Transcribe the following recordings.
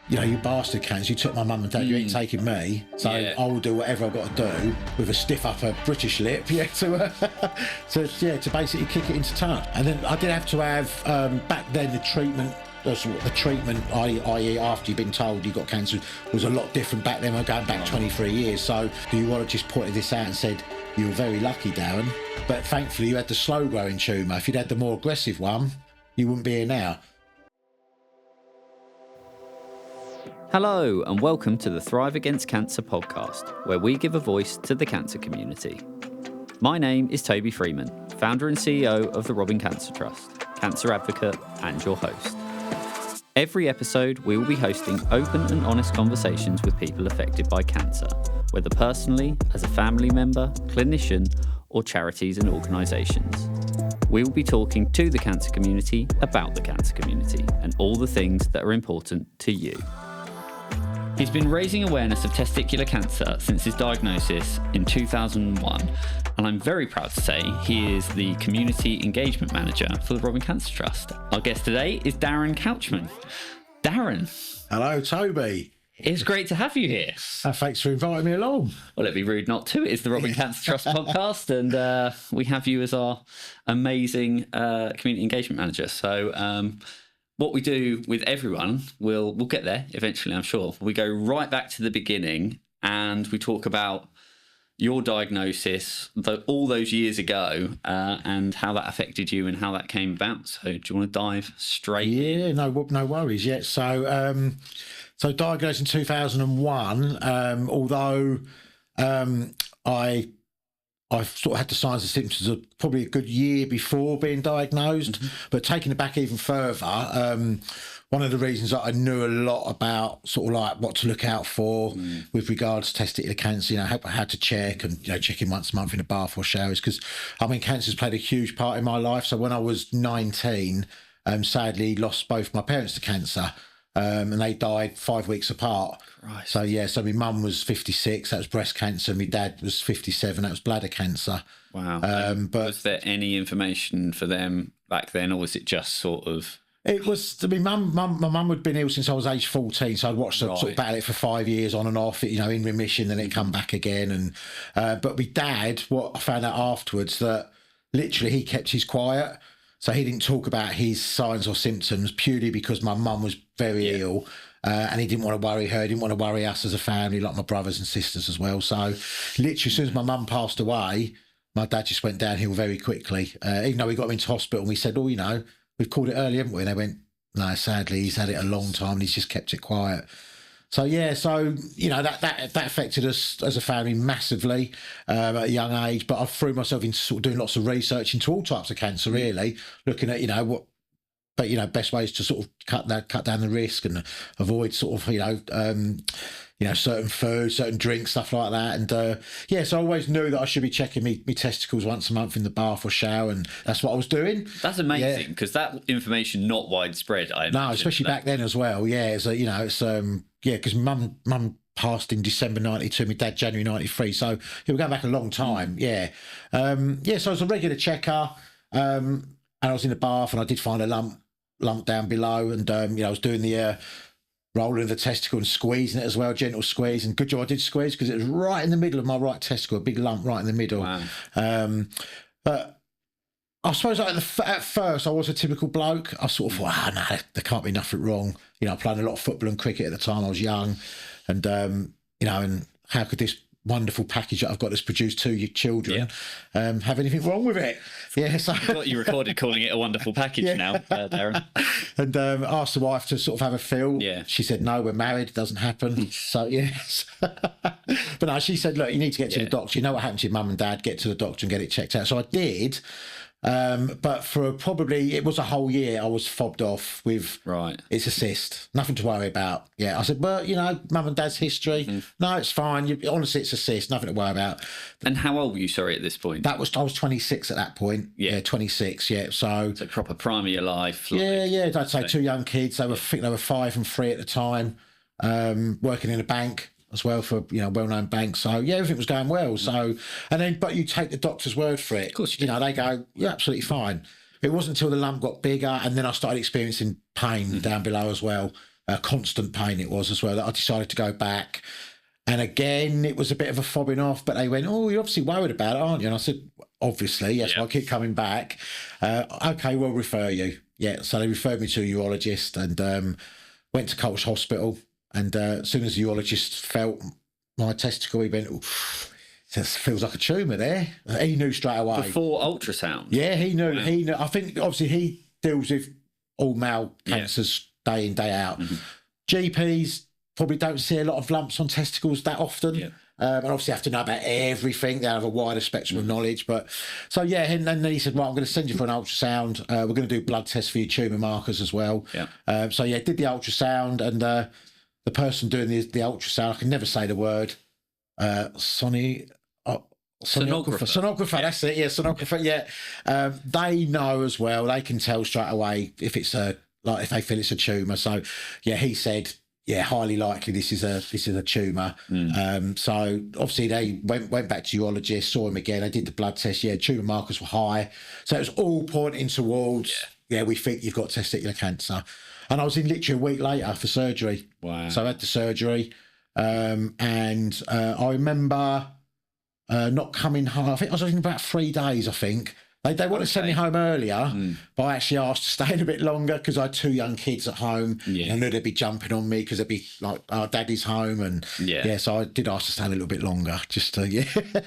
you bastard cancer, you took my mum and dad, you ain't taking me, so I will do whatever I've got to do with a stiff upper British lip, to basically kick it into touch. And then I did have to have, back then the treatment, i.e. after you've been told you've got cancer, was a lot different back then. We're going back 23 years, so the urologist pointed this out and said, you were very lucky, Darren, but thankfully you had the slow growing tumour. If you'd had the more aggressive one, you wouldn't be here now. Hello and welcome to the Thrive Against Cancer podcast, where we give a voice to the cancer community. My name is Toby Freeman, founder and CEO of the Robin Cancer Trust, cancer advocate and your host. Every episode we will be hosting open and honest conversations with people affected by cancer, whether personally, as a family member, clinician, or charities and organisations. We will be talking to the cancer community about the cancer community and all the things that are important to you. He's been raising awareness of testicular cancer since his diagnosis in 2001, and I'm very proud to say he is the Community Engagement Manager for the Robin Cancer Trust. Our guest today is Darren Couchman. Darren. Hello, Toby. It's great to have you here. Thanks for inviting me along. Well, it'd be rude not to. It is the Robin Cancer Trust podcast, and we have you as our amazing Community Engagement Manager. So, what we do with everyone, we'll get there eventually, I'm sure. We go right back to the beginning and we talk about your diagnosis all those years ago and how that affected you and how that came about. So do you want to dive straight in? Yeah, no worries. Yeah, so diagnosed in 2001, although I've sort of had the signs and symptoms of probably a good year before being diagnosed, but taking it back even further, one of the reasons that I knew a lot about sort of like what to look out for with regards to testicular cancer, how to check and, checking once a month in a bath or showers, because, cancer's played a huge part in my life. So when I was 19, sadly lost both my parents to cancer. And they died 5 weeks apart. Right. So my mum was 56, that was breast cancer. My dad was 57, that was bladder cancer. Wow. But was there any information for them back then, or was it just sort of? It was, my mum had been ill since I was age 14, so I'd watched her sort of battle it for 5 years on and off, in remission, then it come back again. And but my dad, what I found out afterwards, that literally he kept his quiet. So he didn't talk about his signs or symptoms purely because my mum was very ill and he didn't want to worry her, he didn't want to worry us as a family, like my brothers and sisters as well. So literally as soon as my mum passed away, my dad just went downhill very quickly. Even though we got him into hospital and we said, we've called it early, haven't we? And they went, no, sadly, he's had it a long time and he's just kept it quiet. So that affected us as a family massively at a young age. But I threw myself into sort of doing lots of research into all types of cancer, really, looking at best ways to sort of cut down the risk and avoid sort of certain food, certain drinks, stuff like that. And so I always knew that I should be checking me testicles once a month in the bath or shower, and that's what I was doing. That's amazing, because that information not widespread. No, especially back then as well. Yeah, because mum passed in December 92, my dad January 93, so we're going back a long time. So I was a regular checker, and I was in the bath and I did find a lump down below, and I was doing the rolling of the testicle and squeezing it as well, gentle squeeze, and good job I did squeeze because it was right in the middle of my right testicle, a big lump right in the middle. Wow. But I suppose at first I was a typical bloke. I sort of thought, no, there can't be nothing wrong. I played a lot of football and cricket at the time. I was young, and and how could this wonderful package that I've got that's produced 2 children have anything wrong with it? Yeah, so I thought you recorded calling it a wonderful package now, Darren. And asked the wife to sort of have a feel. Yeah. She said, no, we're married, it doesn't happen. So, yes. But no, she said, look, you need to get to the doctor. You know what happened to your mum and dad, get to the doctor and get it checked out. So I did. But for probably, it was a whole year, I was fobbed off with, it's a cyst, nothing to worry about. Yeah, I said, well, mum and dad's history. No, it's fine. Honestly, it's a cyst, nothing to worry about. And how old were you, at this point? I was 26 at that point. Yeah, 26, yeah. So proper prime of your life. Yeah, I'd say 2 young kids. I think they were 5 and 3 at the time, working in a bank as well for, well-known banks. So, everything was going well. So, but you take the doctor's word for it. Of course you do. They go, you're absolutely fine. It wasn't until the lump got bigger and then I started experiencing pain down below as well. constant pain it was as well, that I decided to go back. And again, it was a bit of a fobbing off, but they went, "Oh, you're obviously worried about it, aren't you?" And I said, "Obviously, yes, I keep coming back." Okay, we'll refer you. Yeah, so they referred me to a urologist and went to Colts Hospital. And as soon as the urologist felt my testicle, he went, "This feels like a tumour there." He knew straight away. Before ultrasound? Yeah, he knew. Wow. He knew. I think, obviously, he deals with all male cancers day in, day out. Mm-hmm. GPs probably don't see a lot of lumps on testicles that often. Yeah. And obviously have to know about everything. They have a wider spectrum of knowledge. But so, and then he said, "Right, I'm going to send you for an ultrasound. We're going to do blood tests for your tumour markers as well." Yeah. Did the ultrasound, and the person doing the ultrasound, I can never say the word, sonographer. Yeah. That's it. Yeah, sonographer. Yeah. They know as well. They can tell straight away if it's if they feel it's a tumour. So, yeah, he said, "Yeah, highly likely this is a tumour." So obviously they went back to urologist, saw him again. They did the blood test. Yeah, tumour markers were high. So it was all pointing towards, we think you've got testicular cancer. And I was in literally a week later for surgery. Wow. So I had the surgery. And I remember not coming home. I think I was in about 3 days, I think. They wanted to send me home earlier, but I actually asked to stay in a bit longer because I had 2 young kids at home. Yeah. And I knew they'd be jumping on me because they'd be like, "Oh, Daddy's home." And so I did ask to stay a little bit longer just to,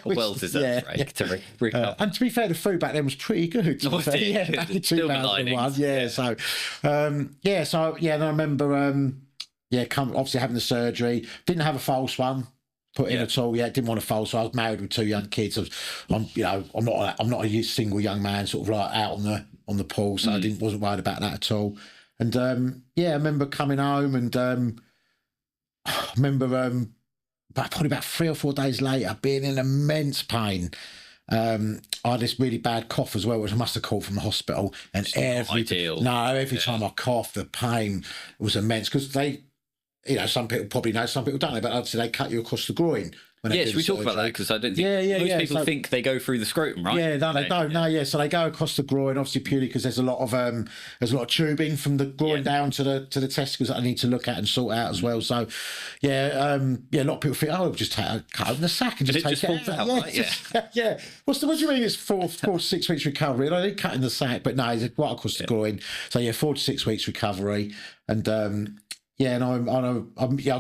well-deserved break to recover. And to be fair, the food back then was pretty good. Back in 2001. And I remember, obviously having the surgery. Didn't have a false one put in at all. Didn't want a false. So I was married with 2 young kids. I'm not a single young man, sort of like out on the pool. So I wasn't worried about that at all. And I remember coming home, and I remember probably about 3 or 4 days later being in immense pain. I had this really bad cough as well, which I must have caught from the hospital. And every time I coughed, the pain was immense because they. Some people probably know, some people don't know, but obviously they cut you across the groin. Should we talk about that? Because I don't think most people think they go through the scrotum, right? Yeah, no, they don't. No, so they go across the groin, obviously purely because there's a lot of tubing from the groin down to the testicles that I need to look at and sort out as well. So, a lot of people think, "Oh, just cut open the sack and just take it out." Right? What do you mean? It's 4 to 6 weeks recovery? And I didn't cut in the sack, but no, it's right across the groin. So 4 to 6 weeks recovery, and. And I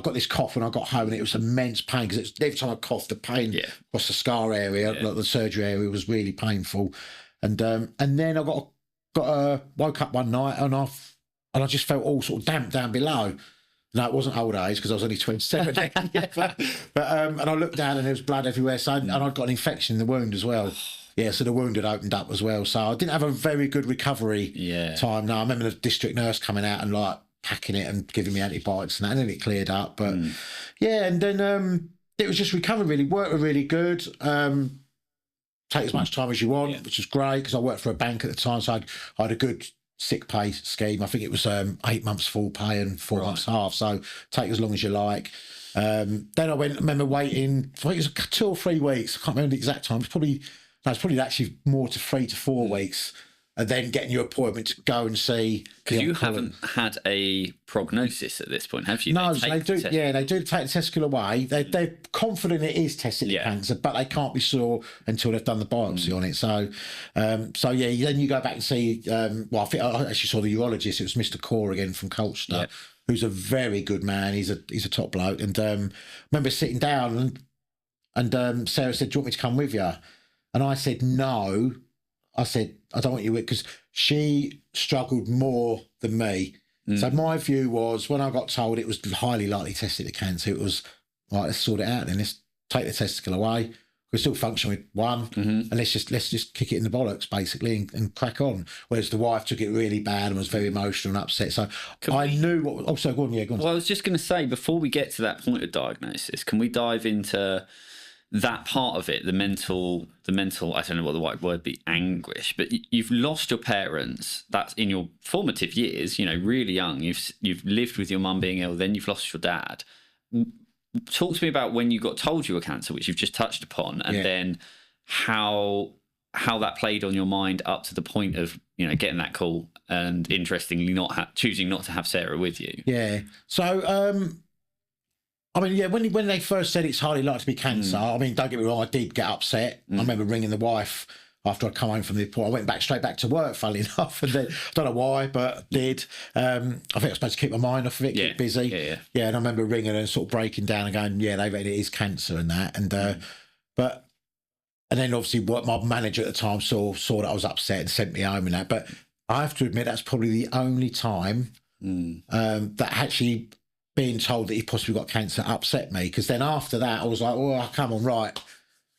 got this cough when I got home, and it was immense pain because every time I coughed, the pain across the scar area, like the surgery area, was really painful. And then I woke up one night and I just felt all sort of damp down below. No, it wasn't old age because I was only 27. but and I looked down and there was blood everywhere. So and I'd got an infection in the wound as well. Yeah, so the wound had opened up as well. So I didn't have a very good recovery time. No, I remember the district nurse coming out and packing it and giving me antibiotics and then it cleared up. But and then it was just recovery really. Worked really good. Take as much time as you want, which was great because I worked for a bank at the time, so I had a good sick pay scheme. I think it was 8 months full pay and 4 months half, so take as long as you like. Then I remember waiting, I think it was 2 or 3 weeks, I can't remember the exact time, it's probably actually more to 3 to 4 weeks. And then getting your appointment to go and see. Because you haven't had a prognosis at this point, have you? No, they do. They do take the testicle away. They're confident it is testicular cancer, but they can't be sure until they've done the biopsy on it. So, then you go back and see. I think I actually saw the urologist. It was Mr. Core again from Colchester, who's a very good man. He's a top bloke. And I remember sitting down and Sarah said, "Do you want me to come with you?" And I said, "No." I said, "I don't want you with," because she struggled more than me. So my view was, when I got told it was highly likely testicular cancer, it was, right, let's sort it out then. Let's take the testicle away. We still function with one, and let's just kick it in the bollocks, basically, and crack on. Whereas the wife took it really bad and was very emotional and upset. So knew what... Oh, sorry, go on. Well, I was just going to say, before we get to that point of diagnosis, can we dive into... that part of it, the mental, I don't know what the right word be, anguish, but you've lost your parents. That's in your formative years, really young. You've lived with your mum being ill, then you've lost your dad. Talk to me about when you got told you were cancer, which you've just touched upon, and then how that played on your mind up to the point of, getting that call and interestingly, choosing not to have Sarah with you. Yeah. So, I mean, yeah, when they first said it's highly likely to be cancer, I mean, don't get me wrong, I did get upset. I remember ringing the wife after I come home from the report. I went straight back to work, funnily enough, and then I don't know why, but did. I think I was supposed to keep my mind off of it, keep busy. Yeah, and I remember ringing and sort of breaking down and going, yeah, they reckon it is cancer and that, and and then obviously what my manager at the time saw that I was upset and sent me home and that. But I have to admit that's probably the only time that actually being told that he possibly got cancer upset me, because then after that I was like, oh, come on, right,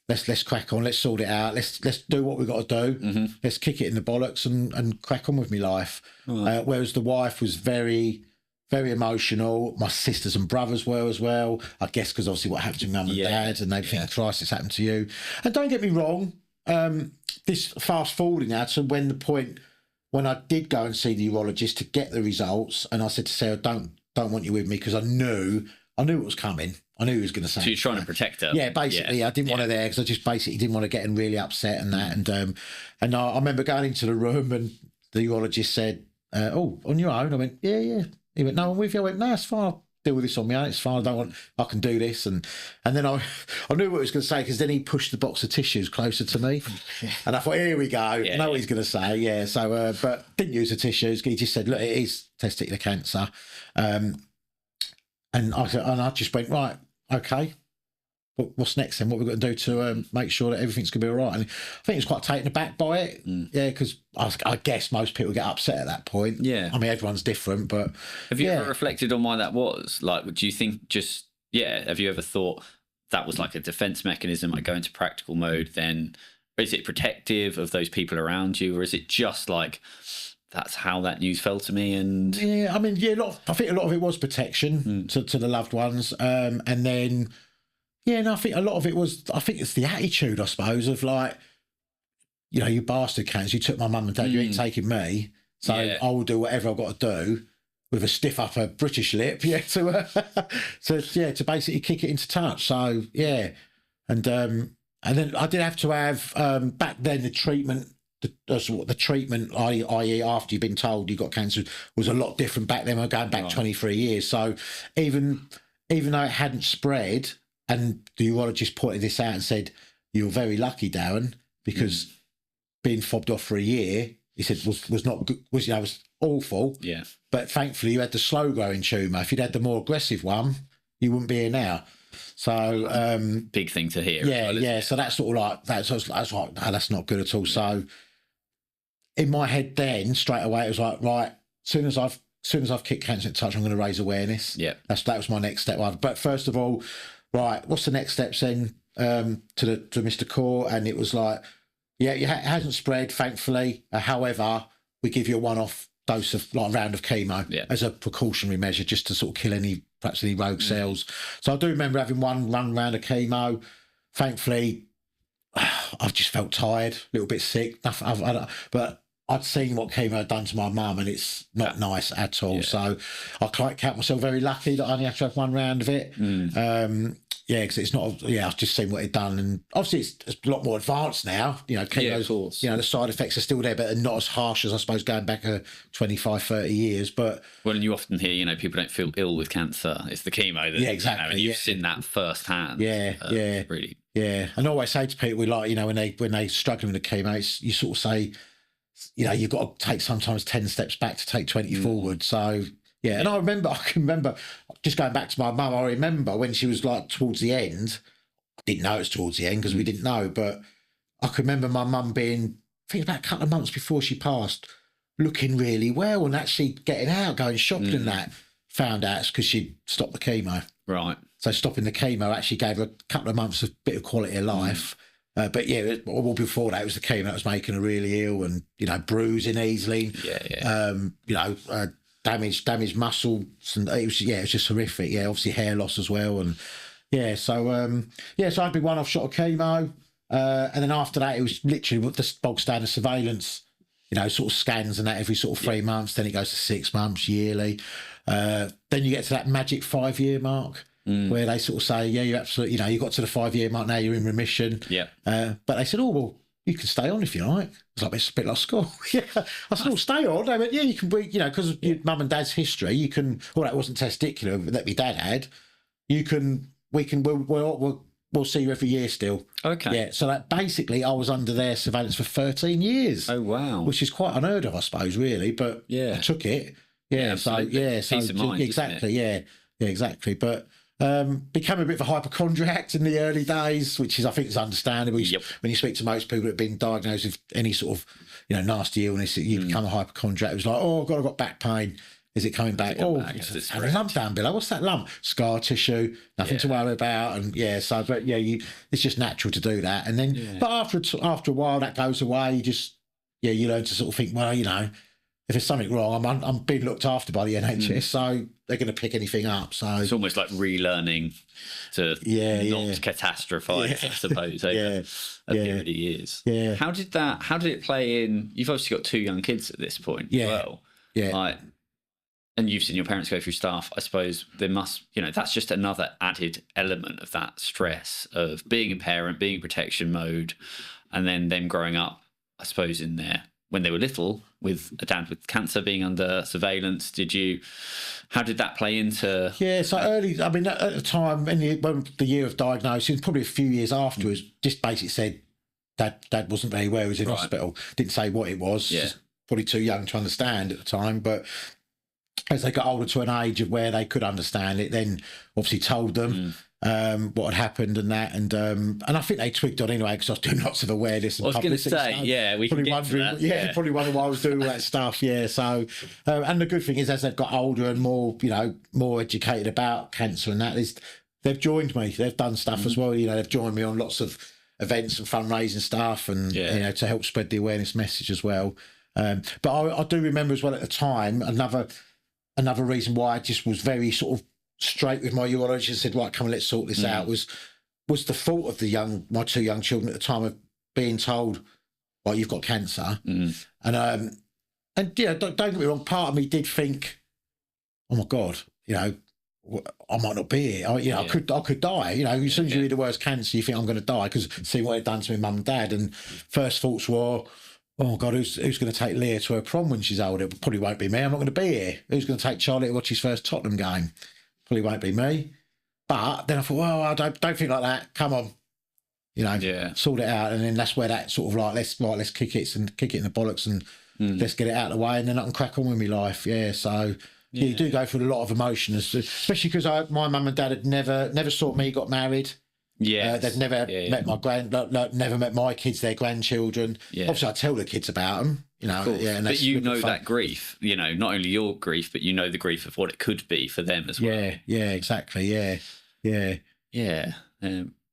let's crack on, let's sort it out, let's do what we've got to do, let's kick it in the bollocks and crack on with my life. Whereas the wife was very, very emotional. My sisters and brothers were as well, I guess, because obviously what happened to mum and dad, and they think, Christ, it's happened to you. And don't get me wrong, this fast forwarding now to when I did go and see the urologist to get the results, and I said to Sarah, don't want you with me, because I knew what was coming. I knew he was going to say. So you're trying to protect her. Yeah, basically, I didn't want her there because I just basically didn't want her getting really upset and that. And I remember going into the room and the urologist said, "Oh, on your own?" I went, "Yeah." He went, "No, I'm with you." I went, "No, it's fine. I'll deal with this on my own. It's fine. I can do this." And then I knew what he was going to say, because then he pushed the box of tissues closer to me, and I thought, here we go. I know what he's going to say. Yeah. So, but didn't use the tissues. He just said, "Look, it is testicular cancer." And I just went, right, okay. What's next then? What we've got to do to make sure that everything's going to be all right? And I think he was quite taken aback by it. Yeah, because I guess most people get upset at that point. Yeah. I mean, everyone's different, but... Have you ever reflected on why that was? Like, do you think have you ever thought that was like a defense mechanism? I go into practical mode, then is it protective of those people around you? Or is it just like... that's how that news fell to me? And yeah, I mean, I think a lot of it was protection to the loved ones, and then I think a lot of it was, I think it's the attitude, I suppose, of like, you bastard cancer, you took my mum and dad, you ain't taking me, so I will do whatever I've got to do with a stiff upper British lip, to basically kick it into touch. So and then I did have to have back then the treatment. The treatment, i.e. after you've been told you got cancer, was a lot different back then. We're going back 23 years. So even though it hadn't spread, and the urologist pointed this out and said, "You're very lucky, Darren, because being fobbed off for a year," he said, was not good, was awful. Yeah. But thankfully you had the slow growing tumour. If you'd had the more aggressive one, you wouldn't be here now. So big thing to hear. Yeah. So that's sort of like that's like, no, that's not good at all. So in my head then, straight away, it was like, right, soon as I've kicked cancer into touch, I'm going to raise awareness. Yeah. That was my next step. But first of all, right, what's the next steps then to Mr. Core? And it was like, it hasn't spread, thankfully. However, we give you a one-off dose of like a round of chemo as a precautionary measure, just to sort of kill any rogue cells. So I do remember having one round of chemo. Thankfully, I've just felt tired, a little bit sick. But I'd seen what chemo had done to my mum, and it's not nice at all. Yeah. So I count myself very lucky that I only have to have one round of it. Because it's not. I've just seen what it'd done, and obviously it's a lot more advanced now. Chemo's, of course. The side effects are still there, but they're not as harsh as I suppose going back 25, 30 years. But and you often hear, people don't feel ill with cancer. It's the chemo that exactly. And you've seen that firsthand. Really. Yeah, and I always say to people, like, when they struggling with the chemo, you sort of say, you've got to take sometimes 10 steps back to take 20 forward. So, and I can remember just going back to my mum, I remember when she was like towards the end, I didn't know it was towards the end because we didn't know, but I can remember my mum being, I think about a couple of months before she passed, looking really well and actually getting out, going shopping and that. Found out it's because she stopped the chemo. Right. So stopping the chemo actually gave her a couple of months of bit of quality of life. But all before that, it was the chemo that was making her really ill, and bruising easily. Damaged muscles, and it was just horrific. Yeah, obviously hair loss as well, and so I had been one-off shot of chemo, and then after that it was literally the bog standard surveillance, sort of scans and that every sort of 3 months. Then it goes to 6 months, yearly. Then you get to that magic 5-year mark. Where they sort of say, you're absolutely, you got to the 5-year mark now, you're in remission. Yeah. But they said, oh, well, you can stay on if you like. It's like, it's a bit like school. Yeah, I said, stay on. They went, yeah, you can be, because of your mum and dad's history, you can, well, that wasn't testicular that my dad had. We'll see you every year still. Okay. Yeah, so that basically I was under their surveillance for 13 years. Oh, wow. Which is quite unheard of, I suppose, really, but I took it. Yeah, Peace of mind, exactly, yeah, exactly. But became a bit of a hypochondriac in the early days, which is, I think, is understandable. When you speak to most people that have been diagnosed with any sort of, nasty illness, you become a hypochondriac. It was like, oh God, I've got back pain. Is it coming back? It's a lump down below. What's that lump? Scar tissue. Nothing to worry about. And it's just natural to do that. And then, but after a while, that goes away. You just, you learn to sort of think, well, if there's something wrong, I'm being looked after by the NHS, so they're going to pick anything up. So it's almost like relearning to not catastrophize, I suppose, over a period of years. Yeah. How did it play in? You've obviously got 2 young kids at this point as well. Yeah. And you've seen your parents go through stuff. I suppose there must, that's just another added element of that stress of being a parent, being in protection mode, and then them growing up, I suppose, when they were little, with a dad with cancer being under surveillance. How did that play into? Yeah, so early, at the time, when the year of diagnosis, probably a few years afterwards, just basically said dad wasn't very well, he was in hospital. Didn't say what it was, just probably too young to understand at the time, but as they got older to an age of where they could understand it, then obviously told them what had happened and that, and I think they twigged on anyway because I was doing lots of awareness. And I was going to say, we probably wondering, probably wondering why I was doing all that stuff. Yeah, so and the good thing is, as they've got older and more, more educated about cancer and that, they've joined me. They've done stuff as well. They've joined me on lots of events and fundraising stuff, and to help spread the awareness message as well. But I do remember as well at the time another reason why I just was very sort of straight with my urologist and said, right, come on, let's sort this out, was the thought of my 2 young children at the time of being told, well, you've got cancer. And don't get me wrong, part of me did think, oh my God, I might not be here. I could die. As soon as you hear the words cancer, you think I'm going to die because see what it done to my mum and dad. And first thoughts were, oh God, who's going to take Leah to her prom when she's older? It probably won't be me. I'm not going to be here. Who's going to take Charlie to watch his first Tottenham game? Probably won't be me. But then I thought, well, I don't think like that. Come on, sort it out. And then that's where that sort of like, let's kick it in the bollocks and let's get it out of the way, and then I can crack on with my life. Yeah, so you do go through a lot of emotion, especially because my mum and dad had never saw me got married. Yeah, they've never met never met my kids, their grandchildren. Yeah. Obviously, I tell the kids about them, And but that grief, not only your grief, but the grief of what it could be for them as well. Yeah, exactly. Yeah.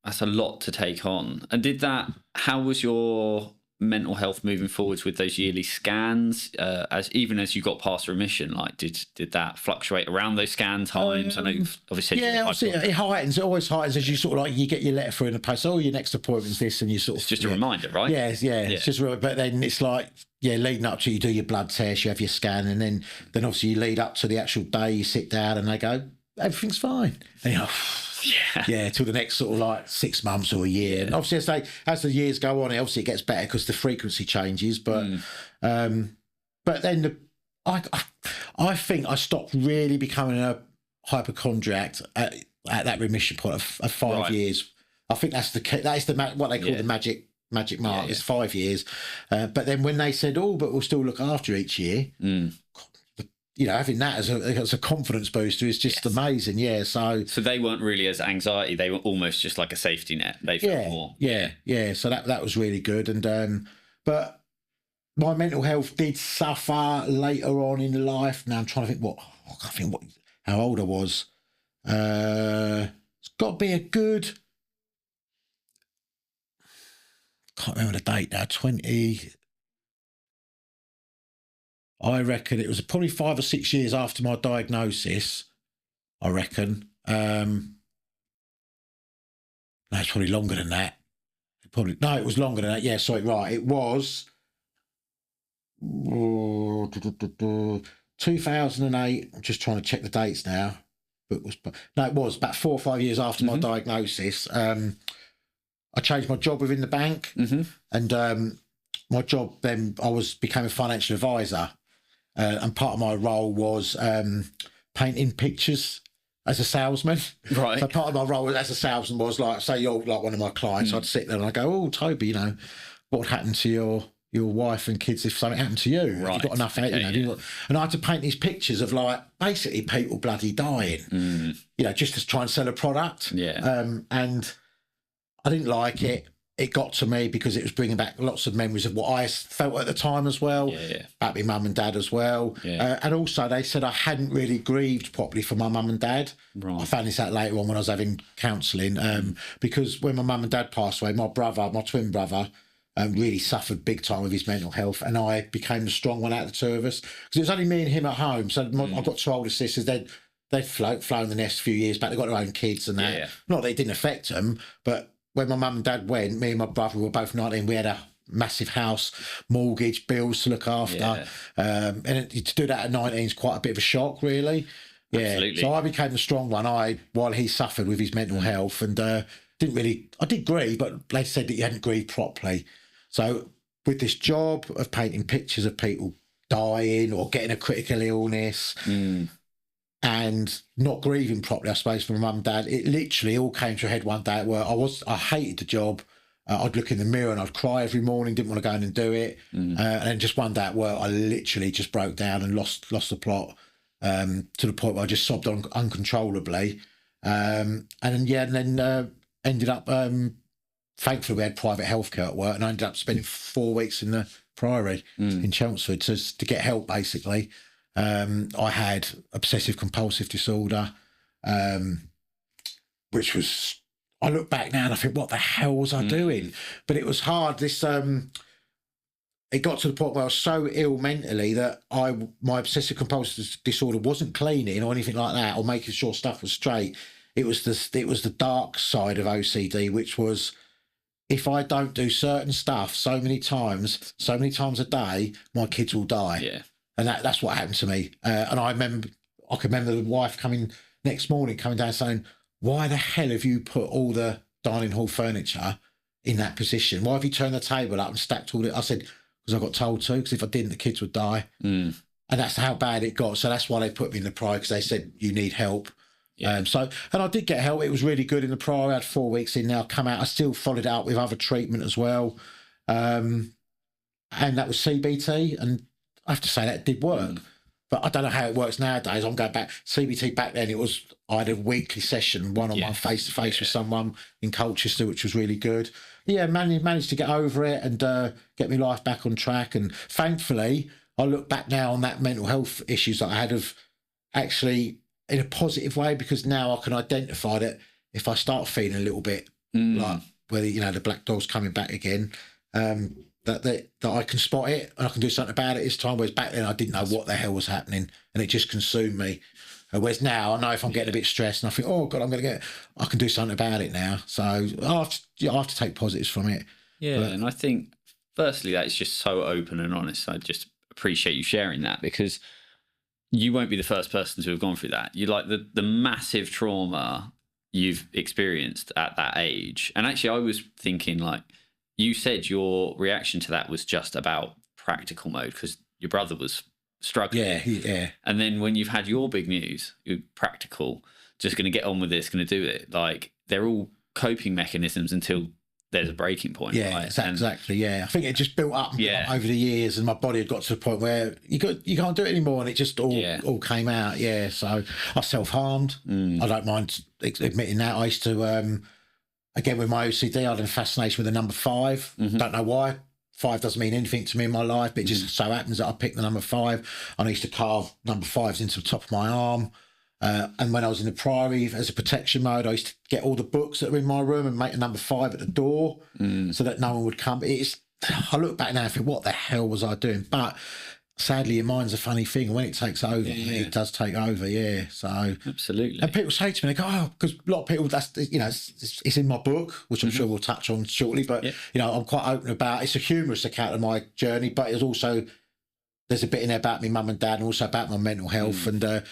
That's a lot to take on. And how was your mental health moving forwards with those yearly scans? As you got past remission, did that fluctuate around those scan times? I know you've obviously it heightens. It always heightens as you sort of you get your letter through in the post. Oh, your next appointment's this, and you sort of. It's just a reminder, right? Yeah. It's just, but then it's leading up to, you do your blood test, you have your scan, and then obviously you lead up to the actual day. You sit down, and they go, everything's fine, and till the next sort of 6 months or a year. And obviously as the years go on, it gets better because the frequency changes. But then I think I stopped really becoming a hypochondriac at that remission point of 5 years. I think that is what they call the magic mark. It's 5 years. But then when they said, but we'll still look after each year. Having that as a confidence booster is just amazing. Yeah. So they weren't really as anxiety. They were almost just like a safety net. They felt more. Yeah. So that was really good. And but my mental health did suffer later on in life. Now I'm trying to think how old I was. It's got to be a good. Can't remember the date now. 20. I reckon it was probably 5 or 6 years after my diagnosis, I reckon. No, it's probably longer than that. It was longer than that. Yeah, sorry, right. It was 2008. I'm just trying to check the dates now. It was about 4 or 5 years after my diagnosis. I changed my job within the bank, and my job then became a financial advisor, and part of my role was painting pictures as a salesman. Right. So part of my role as a salesman was like, say you're like one of my clients, I'd sit there and I go, "Oh, Toby, what would happen to your wife and kids if something happened to you? Right. Have you got enough out, And I had to paint these pictures of like basically people bloody dying, just to try and sell a product. Yeah. And I didn't like it. It got to me because it was bringing back lots of memories of what I felt at the time as well, about my mum and dad as well. Yeah. And also they said I hadn't really grieved properly for my mum and dad. Right. I found this out later on when I was having counselling, because when my mum and dad passed away, my twin brother, really suffered big time with his mental health, and I became the strong one out of the two of us, because it was only me and him at home. So I've got two older sisters. They'd flown the nest a few years back. They got their own kids and that. Yeah. Not that it didn't affect them, but when my mum and dad went, me and my brother were both 19. We had a massive house, mortgage, bills to look after. And to do that at 19 is quite a bit of a shock, really. Yeah. Absolutely. So I became the strong one while he suffered with his mental health, and I did grieve, but they said that you hadn't grieved properly. So with this job of painting pictures of people dying or getting a critical illness, and not grieving properly, I suppose, for my mum and dad, it literally all came to a head one day where I hated the job. I'd look in the mirror and I'd cry every morning, didn't want to go in and do it. And then just one day at work, I literally just broke down and lost the plot, to the point where I just sobbed uncontrollably. And then ended up, thankfully we had private healthcare at work, and I ended up spending 4 weeks in the Priory in Chelmsford to get help, basically. I had obsessive compulsive disorder, which was, I look back now and I think, what the hell was I doing? But it was hard. It got to the point where I was so ill mentally that my obsessive compulsive disorder wasn't cleaning or anything like that, or making sure stuff was straight. It was the dark side of OCD, which was, if I don't do certain stuff so many times a day, my kids will die. Yeah. And that's what happened to me. And I can remember the wife coming down saying, "Why the hell have you put all the dining hall furniture in that position? Why have you turned the table up and stacked all it?" I said, "Because I got told to, because if I didn't, the kids would die." And that's how bad it got. So that's why they put me in the Priory, because they said, "You need help." Yeah. And I did get help. It was really good in the Priory. I had 4 weeks in there. I come out. I still followed it up with other treatment as well. And that was CBT. And I have to say that did work. But I don't know how it works nowadays. I'm going back. CBT back then, I had a weekly session, one-on-one, face-to-face with someone in Colchester, which was really good. Yeah, managed to get over it and get my life back on track. And thankfully, I look back now on that mental health issues that I had of actually in a positive way, because now I can identify that if I start feeling a little bit like whether, the black dog's coming back again, that I can spot it and I can do something about it this time. Whereas back then I didn't know what the hell was happening and it just consumed me. Whereas now I know if I'm getting a bit stressed and I think, oh God, I can do something about it now. So I have to take positives from it. Yeah, and I think firstly that is just so open and honest. I just appreciate you sharing that, because you won't be the first person to have gone through that. You like the massive trauma you've experienced at that age. And actually I was thinking, like, you said your reaction to that was just about practical mode because your brother was struggling. Yeah. And then when you've had your big news, you're practical, just going to get on with this, going to do it. Like, they're all coping mechanisms until there's a breaking point. Yeah, right? exactly. Yeah, I think it just built up over the years, and my body had got to the point where you can't do it anymore, and it just all came out. Yeah, so I self-harmed. I don't mind admitting that. I used to, again with my OCD, I had a fascination with the number 5. Don't know why. 5 doesn't mean anything to me in my life, but it just so happens that I picked the number 5. And I used to carve number 5s into the top of my arm. And when I was in the Priory as a protection mode, I used to get all the books that were in my room and make a number 5 at the door so that no one would come. I look back now and think, what the hell was I doing? But sadly, your mind's a funny thing. When it takes over, it does take over. Yeah. So absolutely. And people say to me, they go, "Oh," because a lot of people, it's in my book, which I'm sure we'll touch on shortly. But I'm quite open about. It's a humorous account of my journey, but it's also there's a bit in there about my mum and dad, and also about my mental health. And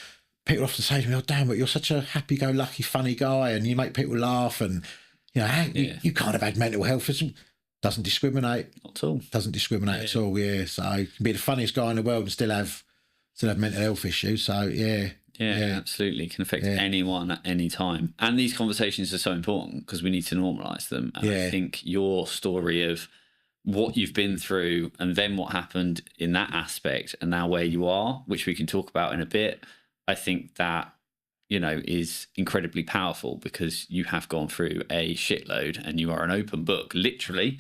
people often say to me, "Oh, damn it, you're such a happy-go-lucky, funny guy, and you make people laugh." And You know, you can't have had mental health. Doesn't discriminate. Not at all. Doesn't discriminate at all. Yeah. So you can be the funniest guy in the world and still have mental health issues. So yeah. Yeah, absolutely. It can affect anyone at any time. And these conversations are so important because we need to normalise them. And I think your story of what you've been through and then what happened in that aspect and now where you are, which we can talk about in a bit, I think that, you know, is incredibly powerful because you have gone through a shitload and you are an open book, literally,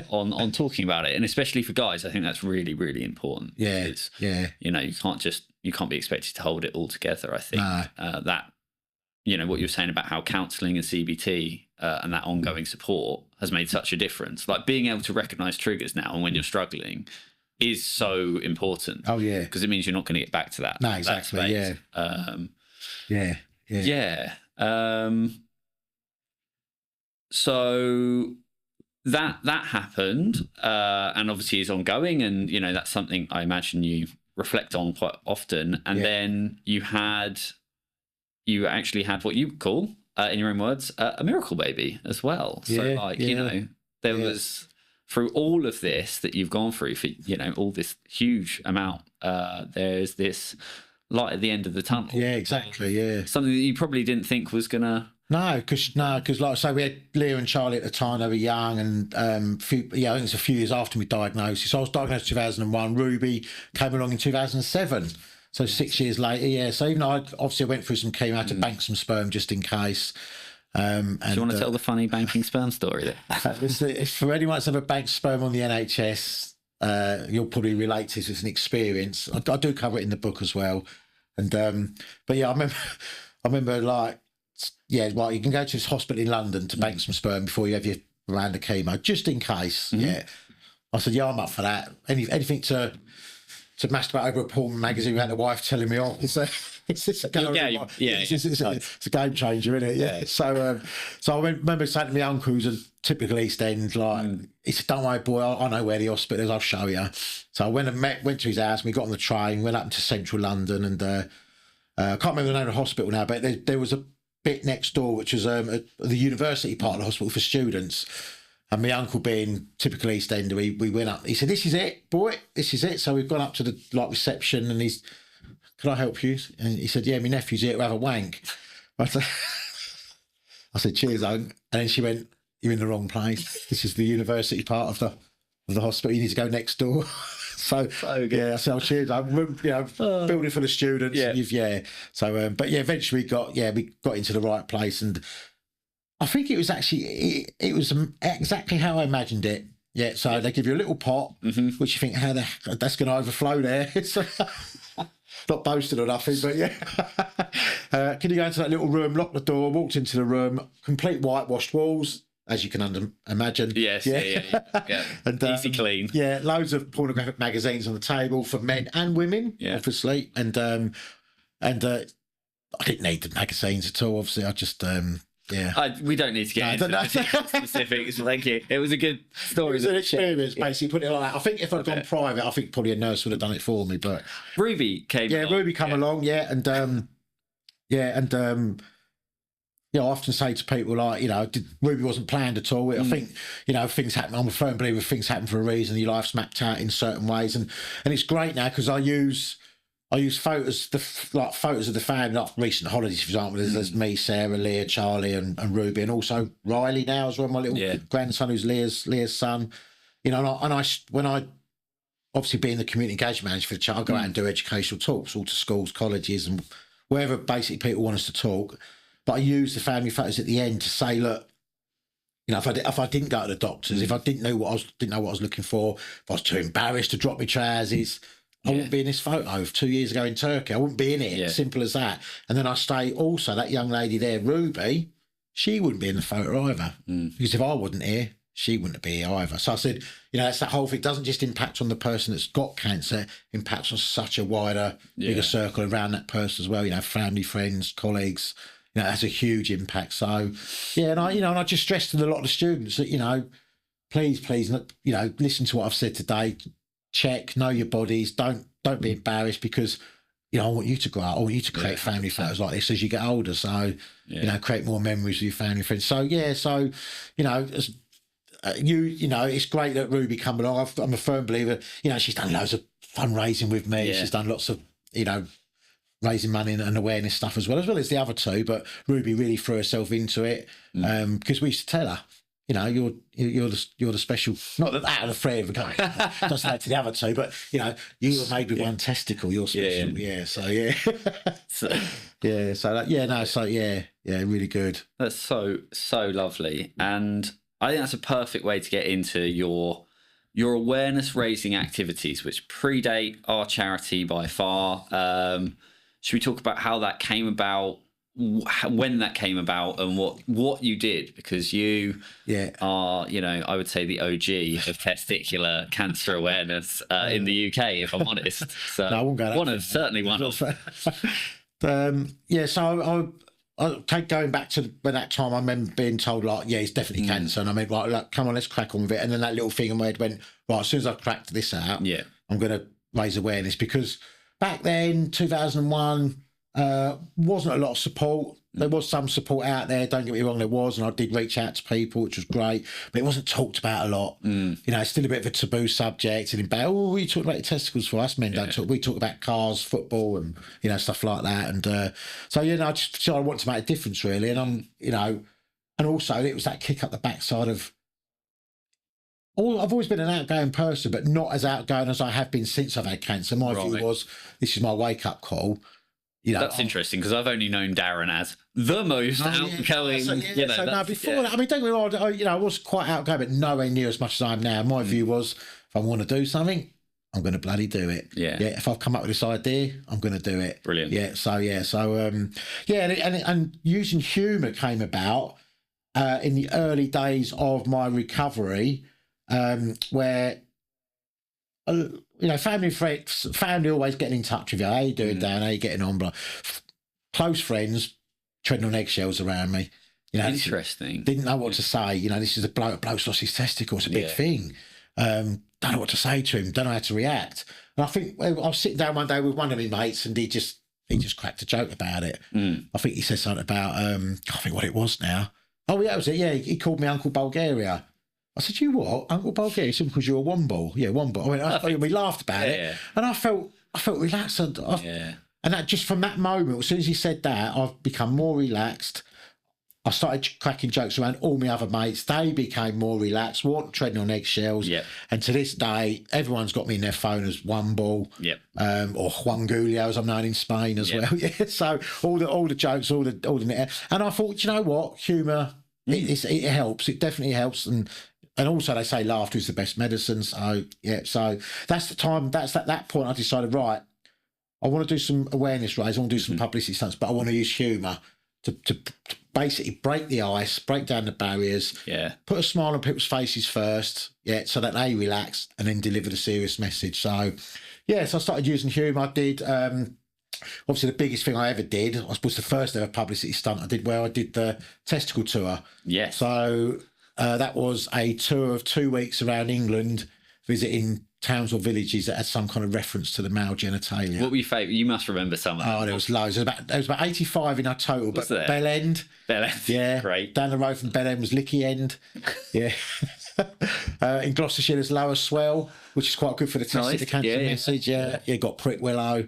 on talking about it. And especially for guys, I think that's really, really important. Yeah. Because, you know, you can't be expected to hold it all together. I think that, you know, what you're saying about how counselling and CBT and that ongoing support has made such a difference. Like being able to recognise triggers now and when you're struggling is so important. Oh, yeah. Because it means you're not going to get back to that. No, exactly, So that happened and obviously is ongoing, and you know that's something I imagine you reflect on quite often. And then you actually had what you call in your own words a miracle baby as well. So you know there was, through all of this that you've gone through, for you know all this huge amount, there's this light at the end of the tunnel. Yeah, exactly. Yeah, something that you probably didn't think was gonna. No, because like I say, we had Leah and Charlie at the time. They were young, and I think it's a few years after my diagnosis. I was diagnosed in 2001. Ruby came along in 2007. So 6 years later, yeah. So even though I obviously went through some chemo, I had to bank some sperm just in case. And, do you want to tell the funny banking sperm story there? If for anyone that's ever banked sperm on the NHS, you'll probably relate to this as an experience. I do cover it in the book as well. And but yeah, I remember like, yeah, well, you can go to this hospital in London to bank some sperm before you have your round of chemo, just in case. Yeah, I said, yeah, I'm up for that. Anything to masturbate over a porn magazine without the wife telling me off. It's a game changer, isn't it? Yeah. So I remember saying to my uncle, who's a typical East End, like, he said, don't worry, boy, I know where the hospital is, I'll show you. So I went to his house, and we got on the train, went up into central London, and I can't remember the name of the hospital now, but there was a bit next door, which was the university part of the hospital for students. And my uncle, being typical East Ender, we went up. He said, "This is it, boy. This is it." So we've gone up to the reception, and he's, "Can I help you?" And he said, "Yeah, my nephew's here to have a wank." I said, "Cheers, Unc." And then she went, "You're in the wrong place. This is the university part of the hospital. You need to go next door." So good. Yeah, I said, "Oh, cheers, Unc. Building for the students." Yeah. So, but yeah, eventually we got into the right place, and I think it was actually it was exactly how I imagined it. Yeah, so they give you a little pot, which you think, how that's going to overflow there. It's not boasted or nothing, but yeah. Can you go into that little room, lock the door, walked into the room, complete whitewashed walls, as you can imagine. Yes, yeah. And, easy clean. Yeah, loads of pornographic magazines on the table for men and women, obviously. And I didn't need the magazines at all, obviously. I just... we don't need to get into the specifics. Thank you. It was a good story. It was an experience, basically. Put it like that. I think if I'd gone private, I think probably a nurse would have done it for me. But Ruby came. Yeah, Ruby come along. I often say to people, like, Ruby wasn't planned at all. I think, things happen. I'm a firm believer things happen for a reason. Your life's mapped out in certain ways, and it's great now because I use photos, photos of the family, like recent holidays, for example. There's me, Sarah, Leah, Charlie, and Ruby, and also Riley now as well, my little grandson, who's Leah's son. When I obviously being the community engagement manager for the child, I go out and do educational talks, all to schools, colleges, and wherever basically people want us to talk. But I use the family photos at the end to say, look, if I didn't go to the doctors, if I didn't know what I was looking for, if I was too embarrassed to drop my trousers, I wouldn't be in this photo of 2 years ago in Turkey. I wouldn't be in it. Simple as that. And then I say also, that young lady there, Ruby, she wouldn't be in the photo either. Because if I wasn't here, she wouldn't be here either. So I said, that's that whole thing. It doesn't just impact on the person that's got cancer, it impacts on such a wider, bigger circle around that person as well. Family, friends, colleagues. That's a huge impact. So, and I just stressed to a lot of the students that, please, listen to what I've said today. Check, know your bodies. Don't be embarrassed, because I want you to grow up. I want you to create family photos like this as you get older. So, create more memories with your family friends. So, it's great that Ruby come along. I'm a firm believer. She's done loads of fundraising with me. She's done lots of, raising money and awareness stuff as well as the other two. But Ruby really threw herself into it because we used to tell her, you're the special. Not that out of the three of them, don't say that to the other two, but you were made with one testicle. You're special, really good. That's so lovely, and I think that's a perfect way to get into your awareness raising activities, which predate our charity by far. Should we talk about how that came about? When that came about and what you did, because you are, I would say the OG of testicular cancer awareness in the UK, if I'm honest. So no, I won't go that one of. So I take going back to when that time, I remember being told it's definitely cancer, and I mean, right, look, come on, let's crack on with it. And then that little thing in my head went, right, as soon as I cracked this out, I'm going to raise awareness, because back then, 2001. Wasn't a lot of support. There was some support out there, don't get me wrong, there was, and I did reach out to people, which was great, but it wasn't talked about a lot. It's still a bit of a taboo subject, and what are you talking about your testicles for? Us men don't talk. We talk about cars, football, and stuff like that. And I want to make a difference, really. And I'm and also it was that kick up the backside of I've always been an outgoing person, but not as outgoing as I have been since I've had cancer. My view was, this is my wake up call. That's interesting, because I've only known Darren as the most outgoing. Before that, I mean, don't get me wrong, I was quite outgoing, but nowhere near as much as I am now. My view was, if I want to do something, I'm going to bloody do it. If I've come up with this idea, I'm going to do it. Brilliant. And using humour came about in the early days of my recovery, where family friends, family always getting in touch with you. How you doing, Dan? How you getting on? Blah. Close friends treading on eggshells around me. Interesting. Didn't know what to say. This is a bloke's lost his testicles. It's a big thing. Don't know what to say to him. Don't know how to react. And I think I was sitting down one day with one of my mates, and he just cracked a joke about it. I think he said something about I can't think what it was now. Oh yeah, that was it. Yeah, he called me Uncle Bulgaria. I said, "You what, Uncle Bulgaria?" He said, "Because you're a womble." Yeah, womble. We laughed about it, and I felt relaxed, and that just from that moment, as soon as he said that, I've become more relaxed. I started cracking jokes around all my other mates. They became more relaxed, weren't treading on eggshells. And to this day, everyone's got me in their phone as Wumble, or Juan Julio, as I'm known in Spain as well. So all the jokes, all the, and I thought, you know what, humour, it helps. It definitely helps, and also they say laughter is the best medicine. So that's the time. That's at that point I decided, right, I want to do some awareness raise. I want to do some publicity stunts, but I want to use humour to basically break the ice, break down the barriers, put a smile on people's faces first, so that they relax, and then deliver the serious message. So, so I started using humour. I did, obviously the biggest thing I ever did, I suppose the first ever publicity stunt I did, where I did the testicle tour. So that was a tour of 2 weeks around England, visiting towns or villages that had some kind of reference to the male genitalia. What were your favourite? You must remember some of them. Oh, there was loads. There was about 85 in our total. Was there? Bell End. Yeah. Great. Down the road from Bell End was Licky End. Yeah. In Gloucestershire, there's Lower Swell, which is quite good for the testicular cancer message. Yeah. You got Prick Willow.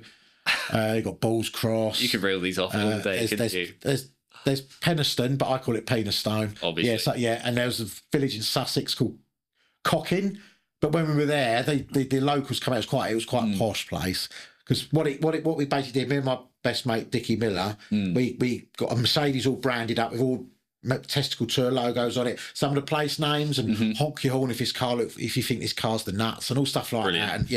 You got Balls Cross. You could reel these off all day, couldn't you? There's Penistone, but I call it Penistone. Obviously. And there was a village in Sussex called Cocking. But when we were there, the locals come out. It was quite a posh place, because what we basically did, me and my best mate Dickie Miller, we got a Mercedes all branded up with all testicle tour logos on it, some of the place names, and honk your horn if you think this car's the nuts, and all stuff like that.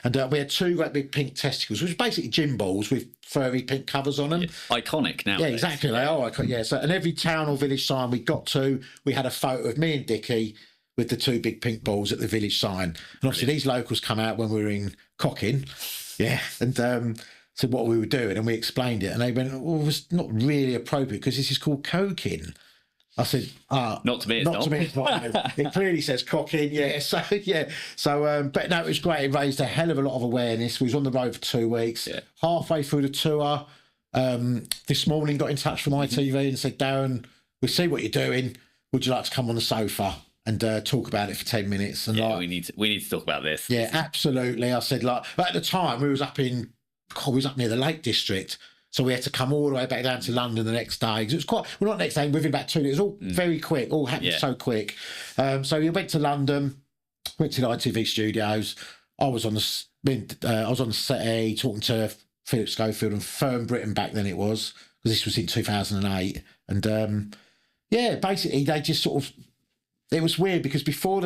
And we had 2 great big pink testicles, which was basically gym balls with furry pink covers on them. Iconic now. Yeah, exactly. They are iconic. Yeah. So, and every town or village sign we got to, we had a photo of me and Dickie with the 2 big pink balls at the village sign. And obviously these locals come out when we were in Cocking, and said what we were doing, and we explained it, and they went, well, it's not really appropriate because this is called coking. I said, not to me, not to me. It's not. It clearly says cocking, yeah. So, yeah. So, but no, it was great. It raised a hell of a lot of awareness. We was on the road for 2 weeks. Yeah. Halfway through the tour, this morning got in touch from ITV and said, Darren, we see what you're doing. Would you like to come on the sofa and talk about it for 10 minutes? And we need to talk about this. Yeah, absolutely. I said, like, at the time we was up near the Lake District. So we had to come all the way back down to London the next day. It was not next day, within about 2 days. It was all very quick, all happened so quick. So we went to London, went to the ITV studios. I was on the set talking to Philip Schofield and Fern Britain back then it was, because this was in 2008. And basically they just sort of, it was weird because before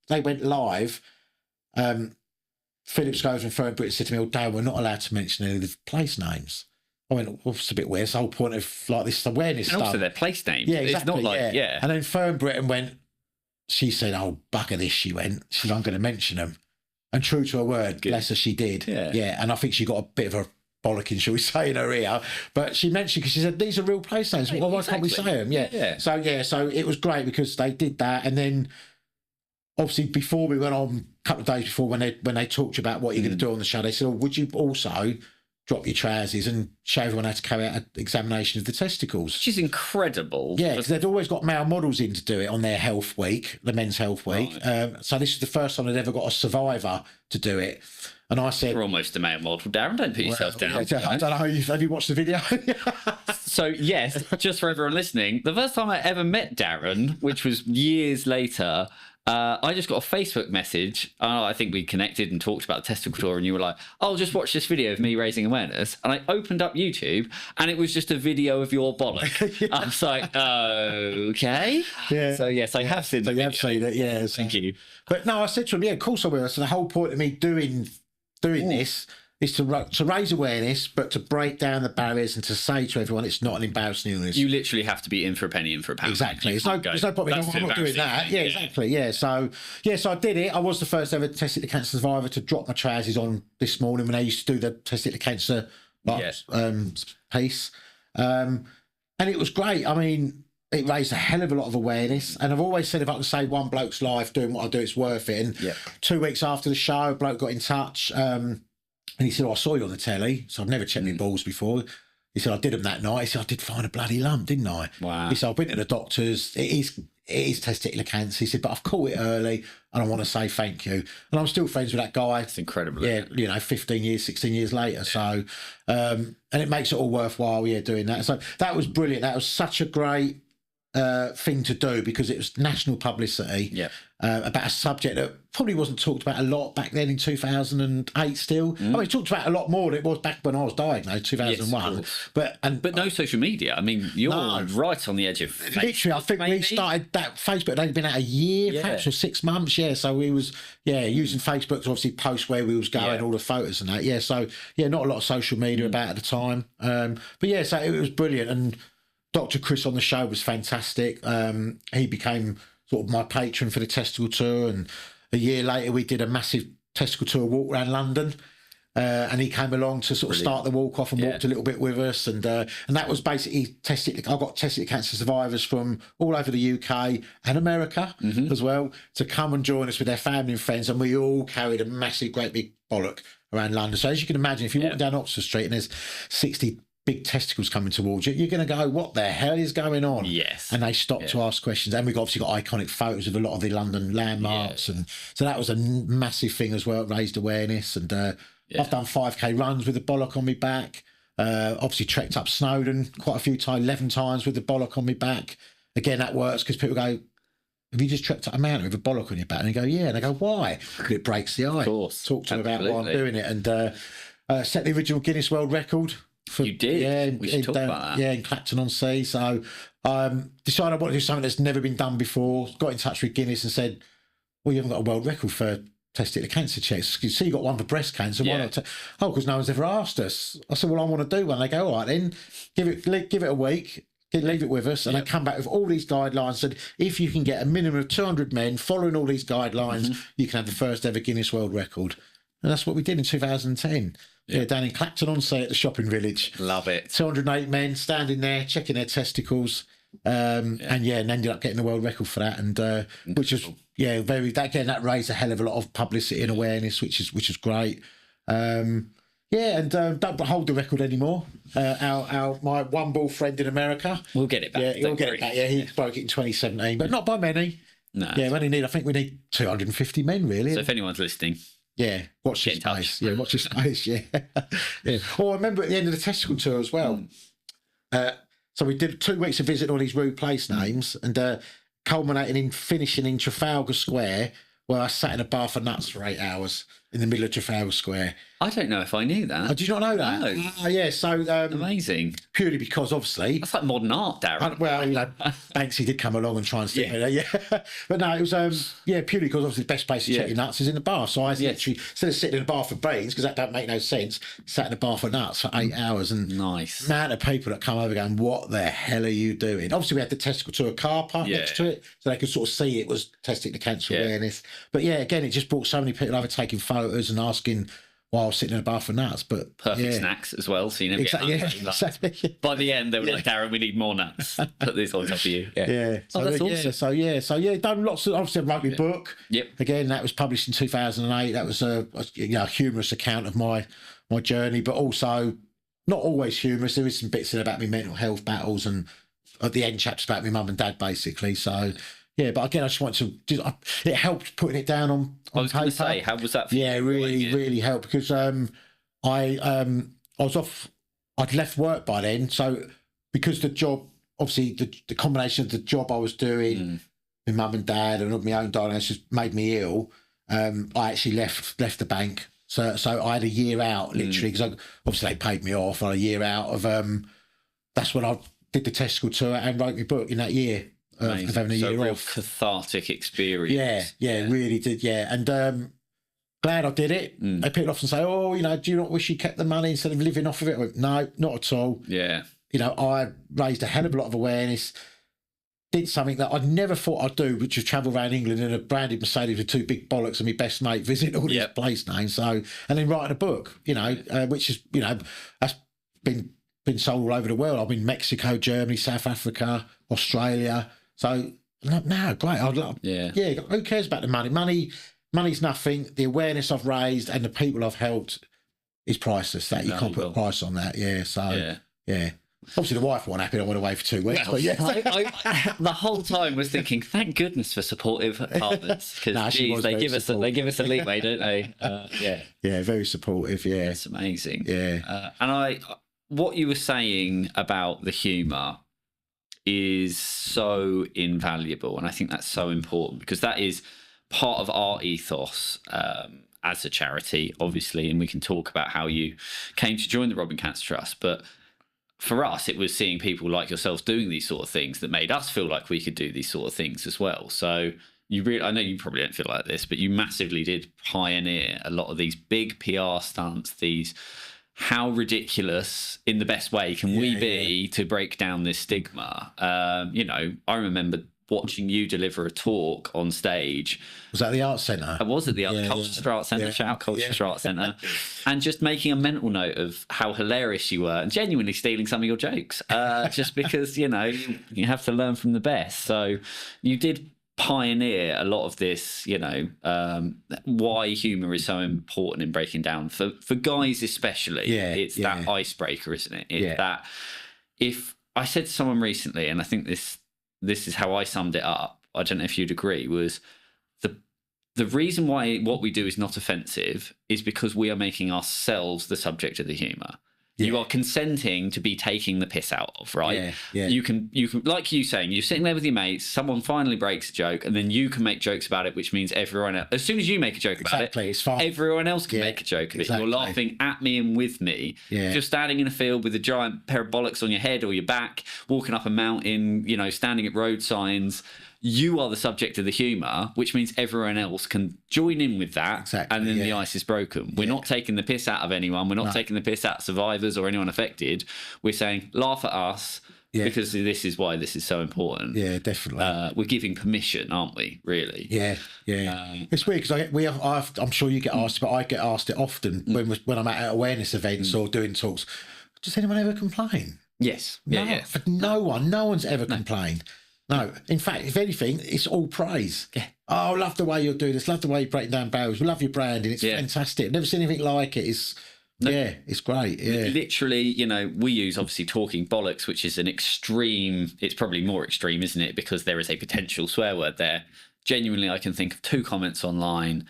they went live, Philip Schofield and Fern Britain said to me, "Oh, Darren, we're not allowed to mention any of the place names." I went, well, it's a bit weird. It's the whole point of like this awareness stuff. And also their place names. Yeah, exactly. It's not like, And then Fern Britain went, she said, "Oh, bugger this," she went. She said, "I'm going to mention them." And true to her word, bless her, she did. Yeah. And I think she got a bit of a bollocking, shall we say, in her ear. But she mentioned, because she said, these are real place names. Well, why can't we say them? Yeah. So it was great because they did that. And then obviously before we went on, a couple of days before, when they talked about what you're going to do on the show, they said, "Oh, would you also drop your trousers and show everyone how to carry out an examination of the testicles?" Which is incredible. Yeah, because they'd always got male models in to do it on their health week, the men's health week. Right. So this is the first time they'd ever got a survivor to do it. And I said, "You're almost a male model, Darren. Don't put yourself down." I don't know. Have you watched the video? So, yes, just for everyone listening, the first time I ever met Darren, which was years later, I just got a Facebook message. I think we connected and talked about the testicle tour, and you were like, "Oh, just watch this video of me raising awareness." And I opened up YouTube, and it was just a video of your bollock. I was like, okay. Yeah. So, yes, I have seen it. You have seen it, yeah. Thank you. But no, I said to him, yeah, of course I will. So the whole point of me doing this is to raise awareness, but to break down the barriers and to say to everyone it's not an embarrassing illness. You literally have to be in for a penny, in for a pound. Exactly. There's no point. I'm not doing that. Yeah, exactly. Yeah. So I did it. I was the first ever testicular cancer survivor to drop my trousers on this morning when they used to do the testicular cancer piece. And it was great. I mean, it raised a hell of a lot of awareness. And I've always said, if I can save one bloke's life doing what I do, it's worth it. And 2 weeks after the show, a bloke got in touch. And he said, "Oh, I saw you on the telly." So I've never checked my balls before. He said, "I did them that night." He said, "I did find a bloody lump, didn't I?" Wow. He said, "I've been to the doctors. It is testicular cancer." He said, "But I've caught it early and I want to say thank you." And I'm still friends with that guy. It's incredible. Yeah, 15 years, 16 years later. So, and it makes it all worthwhile, doing that. So that was brilliant. That was such a great thing to do because it was national publicity about a subject that probably wasn't talked about a lot back then in 2008 still. I mean, it talked about a lot more than it was back when I was diagnosed, 2001. Yes, but no social media. I mean, you're right on the edge of Facebook. Literally, I think we started that. Facebook had only been out a year, perhaps, or 6 months. Yeah, so we was using Facebook to obviously post where we was going, all the photos and that. Yeah, so not a lot of social media about at the time. But so it was brilliant. And Dr. Chris on the show was fantastic. He became sort of my patron for the testicle tour, and a year later we did a massive testicle tour walk around London, and he came along to sort of start the walk off and walked a little bit with us, and that was basically I got testicular cancer survivors from all over the UK and America as well to come and join us with their family and friends, and we all carried a massive, great big bollock around London. So as you can imagine, if you're walking down Oxford Street and there's 60 big testicles coming towards you, you're going to go, "What the hell is going on?" Yes. And they stopped to ask questions. And we've obviously got iconic photos of a lot of the London landmarks. And so that was a massive thing as well. It raised awareness. And I've done 5K runs with a bollock on my back. Obviously trekked up Snowdon quite a few times, 11 times with the bollock on my back. Again, that works because people go, "Have you just trekked up a mountain with a bollock on your back?" And they go, "Yeah." And they go, "Why?" Because it breaks the eye. Of course. Talk to them about why I'm doing it. And set the original Guinness World Record. You did? Yeah, we should talk about that. Yeah, in Clacton-on-Sea. So decided I wanted to do something that's never been done before. Got in touch with Guinness and said, "Well, you haven't got a world record for testicular cancer checks. You see, you got one for breast cancer. Why not?" "Oh, because no one's ever asked us." I said, "Well, I want to do one." They go, "All right, then give it a week. Leave it with us." And they come back with all these guidelines. Said, if you can get a minimum of 200 men following all these guidelines, you can have the first ever Guinness World Record. And that's what we did in 2010. Down in Clacton-on-Sea at the shopping village. Love it. 208 men standing there checking their testicles. And ended up getting the world record for that, and which was that raised a hell of a lot of publicity and awareness, which is great. And don't hold the record anymore. My one ball friend in America, we'll get it back. Yeah, he'll get it back. Yeah, he broke it in 2017, but not by many. No. Yeah, I think we need 250 men really. So if anyone's listening, watch this space. Yeah, watch this space. Yeah, yeah. Or I remember at the end of the testicle tour as well. So we did 2 weeks of visiting all these rude place names, and culminating in finishing in Trafalgar Square, where I sat in a bar for nuts for 8 hours in the middle of Trafalgar Square. I don't know if I knew that. Oh, did you not know that? No. Yeah, so... amazing. Purely because, obviously... That's like modern art, Darren. Banksy did come along and try and stick me there, yeah. But no, it was, purely because, obviously, the best place to check your nuts is in the bar. So I literally, instead of sitting in a bar for beans, because that don't make no sense, sat in a bar for nuts for 8 hours. And nice. The amount of people that come over going, what the hell are you doing? Obviously, we had the testicle tour car park next to it, so they could sort of see it was testicular cancer awareness. But again, it just brought so many people over taking photos and asking while I was sitting in a bar for nuts. But perfect snacks as well, so you never get exactly. By the end, they were like, Darren, we need more nuts. Put this on top of you. Yeah. So that's awesome. So done lots of, obviously I wrote my book. Yep. Again, that was published in 2008. That was a humorous account of my journey, but also not always humorous. There is some bits in about my mental health battles, and at the end chapters about my mum and dad, basically. So yeah, but again, I just want to. It helped putting it down on I was going to paper. say, how was that for you? Yeah, really helped, because I was off. I'd left work by then, so because the job, obviously the combination of the job I was doing, my mum and dad, and my own diagnosis made me ill. I actually left the bank, so I had a year out literally, because obviously they paid me off. I had a year out of. That's when I did the testicle tour and wrote my book in that year. Of having a year off. Cathartic experience. Yeah, really did. Yeah, and glad I did it. They pick it off and say, "Oh, do you not wish you kept the money instead of living off of it?" I went, no, not at all. Yeah, I raised a hell of a lot of awareness. Did something that I never thought I'd do, which was travel around England in a branded Mercedes with 2 big bollocks and my best mate, visit all these place names. So, and then writing a book, which is, that's been sold all over the world. I've been Mexico, Germany, South Africa, Australia. So no, great. I'd love. Yeah. Who cares about the money? Money's nothing. The awareness I've raised and the people I've helped is priceless. That you can't put a price on that. Yeah. So yeah. Obviously, the wife wasn't happy. I went away for 2 weeks. Well, but I the whole time was thinking, thank goodness for supportive partners, because they give us a leeway, don't they? Yeah, very supportive. Yeah, it's amazing. Yeah, and what you were saying about the humour is so invaluable, and I think that's so important, because that is part of our ethos as a charity, obviously, and we can talk about how you came to join the Robbing Cancer Trust, but for us it was seeing people like yourselves doing these sort of things that made us feel like we could do these sort of things as well. So I know you probably don't feel like this, but you massively did pioneer a lot of these big PR stunts, these how ridiculous in the best way can we be to break down this stigma. I remember watching you deliver a talk on stage. Was that the Arts Centre? I was at the Colchester Arts Centre, shout out Colchester Arts Centre, and just making a mental note of how hilarious you were and genuinely stealing some of your jokes, just because, you have to learn from the best. So you did pioneer a lot of this, why humour is so important in breaking down for guys especially. It's that icebreaker, isn't it? It's that, if I said to someone recently, and I think this is how I summed it up, I don't know if you'd agree, was the reason why what we do is not offensive is because we are making ourselves the subject of the humour. You are consenting to be taking the piss out of, right? You can, like you saying, you're sitting there with your mates, someone finally breaks a joke, and then you can make jokes about it, which means everyone else, as soon as you make a joke about it, it's fine. Everyone else can make a joke of it. You're laughing at me and with me. If you're standing in a field with a giant pair of bollocks on your head or your back, walking up a mountain, standing at road signs, you are the subject of the humour, which means everyone else can join in with that, and then the ice is broken. We're not taking the piss out of anyone. We're not taking the piss out of survivors or anyone affected. We're saying, laugh at us, because this is why this is so important. Yeah, definitely. We're giving permission, aren't we, really? Yeah. It's weird, because I'm sure you get asked, but I get asked it often when I'm at awareness events or doing talks. Does anyone ever complain? Yes. No one's ever complained. No, in fact, if anything, it's all praise. Yeah. Oh, love the way you're doing this. Love the way you're breaking down barriers. We love your branding. It's fantastic. I've never seen anything like it. It's great. Yeah. Literally, you know, we use obviously talking bollocks, which is an extreme. It's probably more extreme, isn't it? Because there is a potential swear word there. Genuinely, I can think of 2 comments online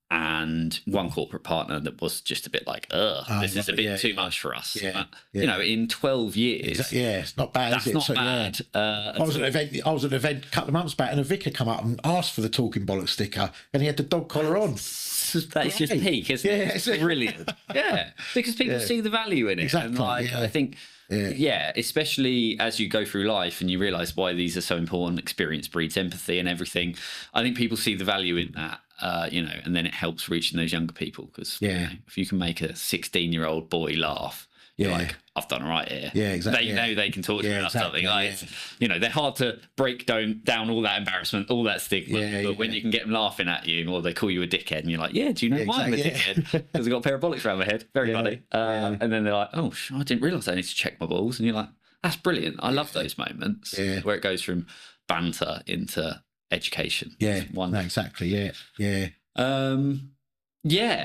and one corporate partner that was just a bit like, this is a bit too much for us. Yeah, but, you know, in 12 years, it's not bad. That's not bad. I was at an event a couple of months back, and a vicar come up and asked for the talking bollocks sticker, and he had the dog collar on. That is just peak, isn't it? It's brilliant. Yeah, because people see the value in it. Exactly. And I think, especially as you go through life and you realise why these are so important. Experience breeds empathy and everything. I think people see the value in that. You know, and then it helps reaching those younger people because you know, if you can make a 16-year-old boy laugh, you're like, I've done all right here. Yeah, exactly. They know they can talk to me about something. Like, you know, they're hard to break down all that embarrassment, all that stigma. But when you can get them laughing at you, or they call you a dickhead, and you're like, do you know why I'm a dickhead? Because I've got a pair of bollocks around my head. Very funny. And then they're like, oh, I didn't realise I need to check my balls. And you're like, that's brilliant. I love those moments where it goes from banter into education. No, exactly.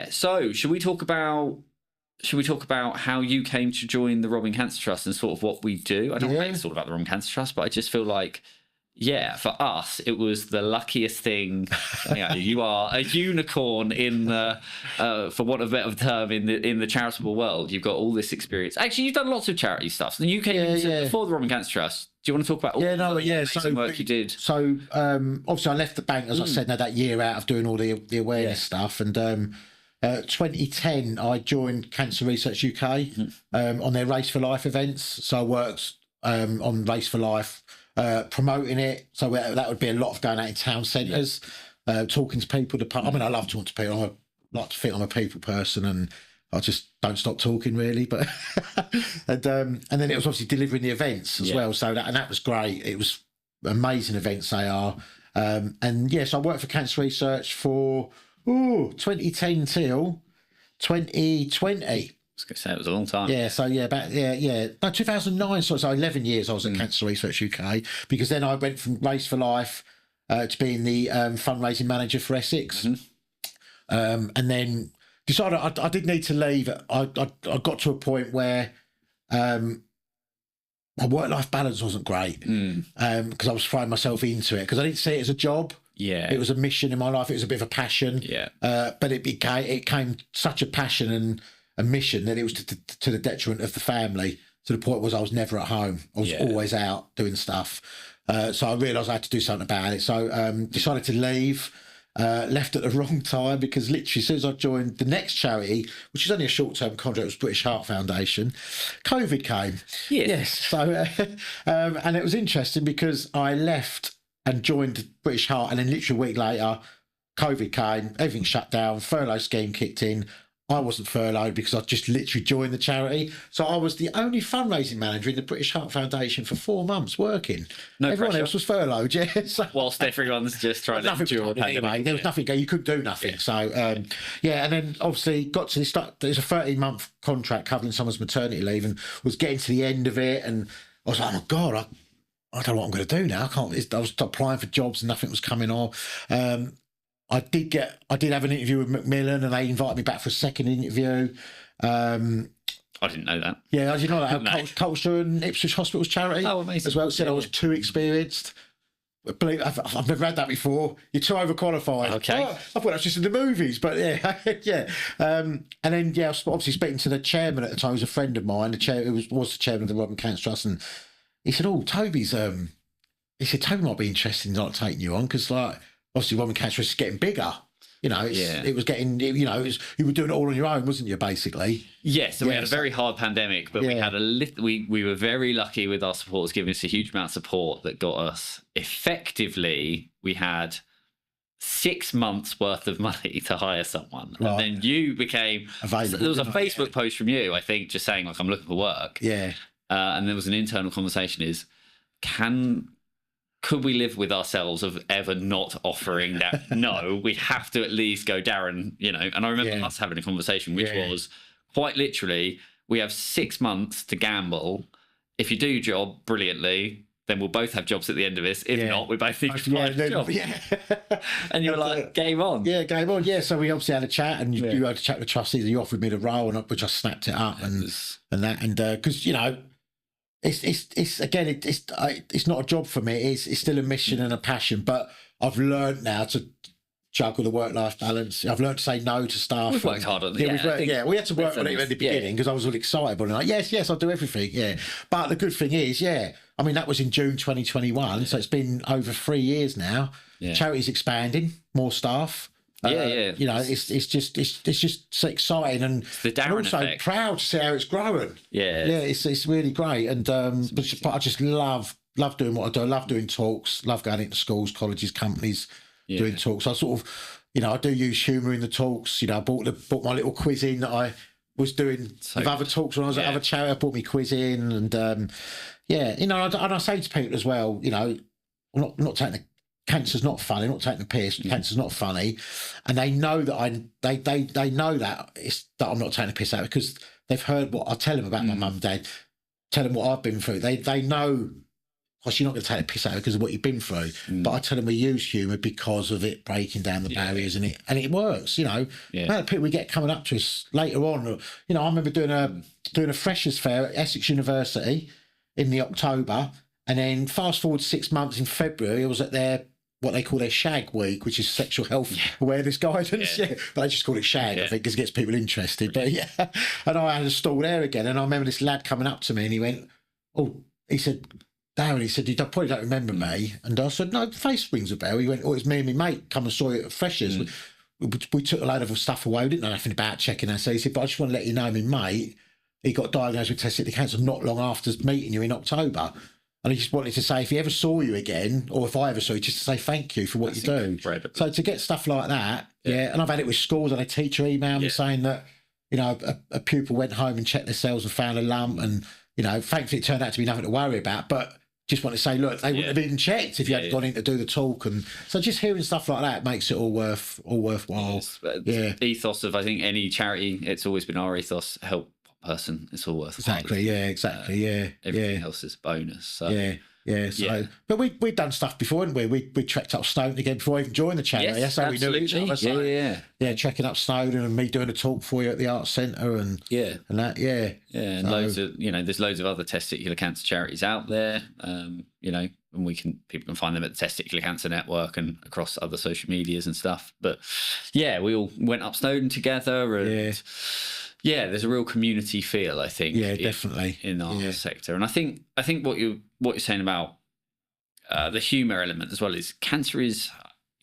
So should we talk about how you came to join the Robbing Cancer Trust and sort of what we do? I don't know if it's all about the Robbing Cancer Trust, but I just feel like, for us, it was the luckiest thing. You know, you are a unicorn in the, for want of a better term, in the charitable world. You've got all this experience. Actually, you've done lots of charity stuff. And you came before the Robbing Cancer Trust. Do you want to talk about all the amazing work you did? So, obviously, I left the bank, as I said, that year out of doing all the awareness stuff. And 2010, I joined Cancer Research UK on their Race for Life events. So I worked on Race for Life, promoting it. So that would be a lot of going out in town centres, talking to people. I mean, I love talking to people. I like to think I'm a people person, and I just don't stop talking, really. But and then it was obviously delivering the events as well. So that was great. It was amazing events they are. So I worked for Cancer Research for 2010 till 2020. I was going to say it was a long time. No, 2009. So 11 years I was at Cancer Research UK, because then I went from Race for Life to being the fundraising manager for Essex, and then decided I did need to leave. I got to a point where my work-life balance wasn't great, because I was throwing myself into it, because I didn't see it as a job. It was a mission in my life. It was a bit of a passion. But it became such a passion and a mission that it was to the detriment of the family, to the point was I was never at home. I was always out doing stuff. So I realised I had to do something about it. So decided to leave. Left at the wrong time, because literally as soon as I joined the next charity, which is only a short-term contract, it was British Heart Foundation, COVID came. So and it was interesting, because I left and joined British Heart, and then literally a week later COVID came, everything shut down, furlough scheme kicked in. I wasn't furloughed because I just literally joined the charity. So I was the only fundraising manager in the British Heart Foundation for 4 months working. Everyone else was furloughed, So, whilst everyone's just trying to endure the anyway, there was nothing, you couldn't do nothing. So, and then obviously got to this, there's a 13-month contract covering someone's maternity leave, and was getting to the end of it. And I was like, oh my God, I don't know what I'm going to do now. I was applying for jobs and nothing was coming off. I did have an interview with Macmillan, and they invited me back for a second interview. I didn't know that. Yeah, did you know that? Colchester and Ipswich Hospitals charity. Oh, amazing. As well, said I was too experienced. I've never had that before. You're too overqualified. Okay. I thought that was just in the movies, but yeah. And then, I was obviously speaking to the chairman at the time, who was a friend of mine, who was the chairman of the Robbing Cancer Trust, and he said, Toby might be interested in not taking you on, because obviously Robbing Cancer Trust is getting bigger. It was getting, you were doing it all on your own, wasn't you, basically? Yes, so we had a very hard pandemic, but we had we were very lucky with our supporters giving us a huge amount of support that got us, effectively, we had 6 months worth of money to hire someone. Right. And then you became available. There was a Facebook post from you, I think, just saying, I'm looking for work. Yeah. And there was an internal conversation could we live with ourselves of ever not offering that? No, we have to at least go, Darren, And I remember us having a conversation, which was quite literally, we have 6 months to gamble. if you do your job brilliantly, then we'll both have jobs at the end of this. If not, we both need to find a job. Yeah. And you were like, game on. Yeah, game on. Yeah, so we obviously had a chat, and you had a chat with the trustees, and you offered me the role, and which I snapped it up, and because it's not a job for me. It's still a mission and a passion, but I've learned now to juggle the work-life balance. I've learned to say no to stuff. We've worked hard on it. We had to work on it at the beginning because I was all excited, but I'm like, yes, I'll do everything. Yeah, but the good thing is, I mean, that was in June 2021, so it's been over 3 years now. Yeah. Charity's expanding, more staff. You know, it's just so exciting, and the Darren also effect. Proud to see how it's growing. Yeah, it's really great, and but I just love doing what I do. I love doing talks, love going into schools, colleges, companies, doing talks. I sort of, I do use humour in the talks. I bought my little quiz in that I was doing with other talks when I was at other charity. I bought my quiz in, and and I say to people as well, I'm not taking the cancer's not funny, not taking the piss. Cancer's not funny, and they know that they know that I'm not taking the piss out because they've heard what I tell them about my mum and dad, tell them what I've been through. They know. Course, you're not going to take the piss out because of what you've been through, but I tell them we use humour because of it breaking down the barriers, and it works. The people we get coming up to us later on. I remember doing a freshers fair at Essex University in the October, and then fast forward 6 months in February, I was at their what they call their shag week, which is sexual health awareness guidance. But they just call it shag, I think, because it gets people interested. But and I had a stall there again, and I remember this lad coming up to me, and he went, he said, Darren, he said, you probably don't remember me. And I said, no, the face rings a bell. He went, it was me and my mate come and saw it at Freshers. We took a load of stuff away. We didn't know nothing about checking that. So he said, but I just want to let you know, my mate, he got diagnosed with testicular cancer not long after meeting you in October. And he just wanted to say, if he ever saw you again, or if I ever saw you, just to say thank you for what you do. Incredible. So to get stuff like that, and I've had it with schools, and a teacher emailed me saying that, a pupil went home and checked themselves and found a lump, and, thankfully it turned out to be nothing to worry about, but just want to say, look, they wouldn't have even checked if you hadn't gone in to do the talk. And so just hearing stuff like that makes it all worthwhile. Ethos of, I think, any charity, it's always been our ethos, help person, it's all worthwhile. Exactly, everything else is a bonus. So. But we'd done stuff before, hadn't we? We trekked up Snowdon again before I even joined the charity. That's how we knew each other. So, trekking up Snowdon and me doing a talk for you at the Arts Centre and that. And loads of there's loads of other testicular cancer charities out there. And people can find them at the Testicular Cancer Network and across other social medias and stuff. But we all went up Snowdon together, and there's a real community feel, I think. Definitely in our sector. And I think what you're saying about the humour element as well is cancer is,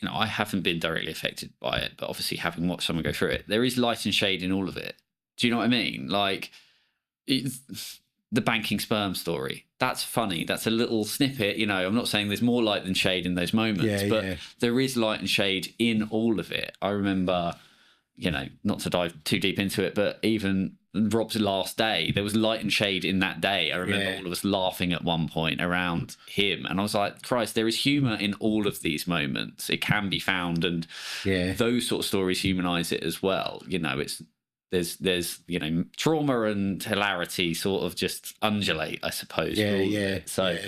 I haven't been directly affected by it, but obviously having watched someone go through it, there is light and shade in all of it. Do you know what I mean? Like the banking sperm story, that's funny. That's a little snippet. I'm not saying there's more light than shade in those moments, but there is light and shade in all of it. I remember, not to dive too deep into it, but even Rob's last day, there was light and shade in that day. I remember all of us laughing at one point around him, and I was like, Christ, there is humour in all of these moments. It can be found, and those sort of stories humanise it as well. There's trauma and hilarity sort of just undulate, I suppose. So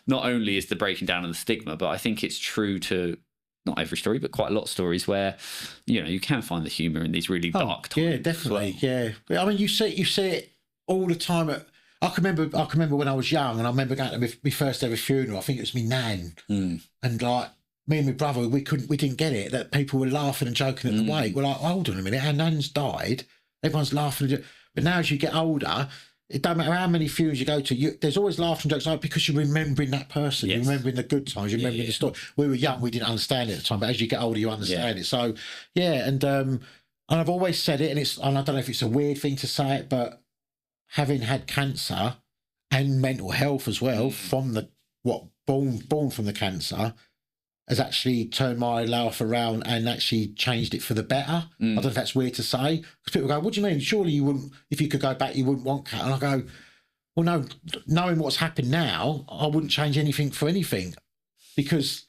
not only is the breaking down of the stigma, but I think it's true to not every story, but quite a lot of stories where, you can find the humour in these really dark times. Yeah, definitely. Well. I mean, you see it all the time. I can remember when I was young, and I remember going to my first ever funeral. I think it was my nan, and like me and my brother, we didn't get it that people were laughing and joking at the wake. We're like, hold on a minute, our nan's died. Everyone's laughing, but now as you get older, it don't matter how many funerals you go to, there's always laughter and jokes because you're remembering that person, you're remembering the good times, you're remembering the story. We were young, we didn't understand it at the time, but as you get older, you understand it. So, and I've always said it, and I don't know if it's a weird thing to say it, but having had cancer and mental health as well from born from the cancer has actually turned my life around and actually changed it for the better. I don't know if that's weird to say, because people go, what do you mean? Surely you wouldn't, if you could go back, you wouldn't want cancer. And I go, well, no, knowing what's happened now, I wouldn't change anything for anything, because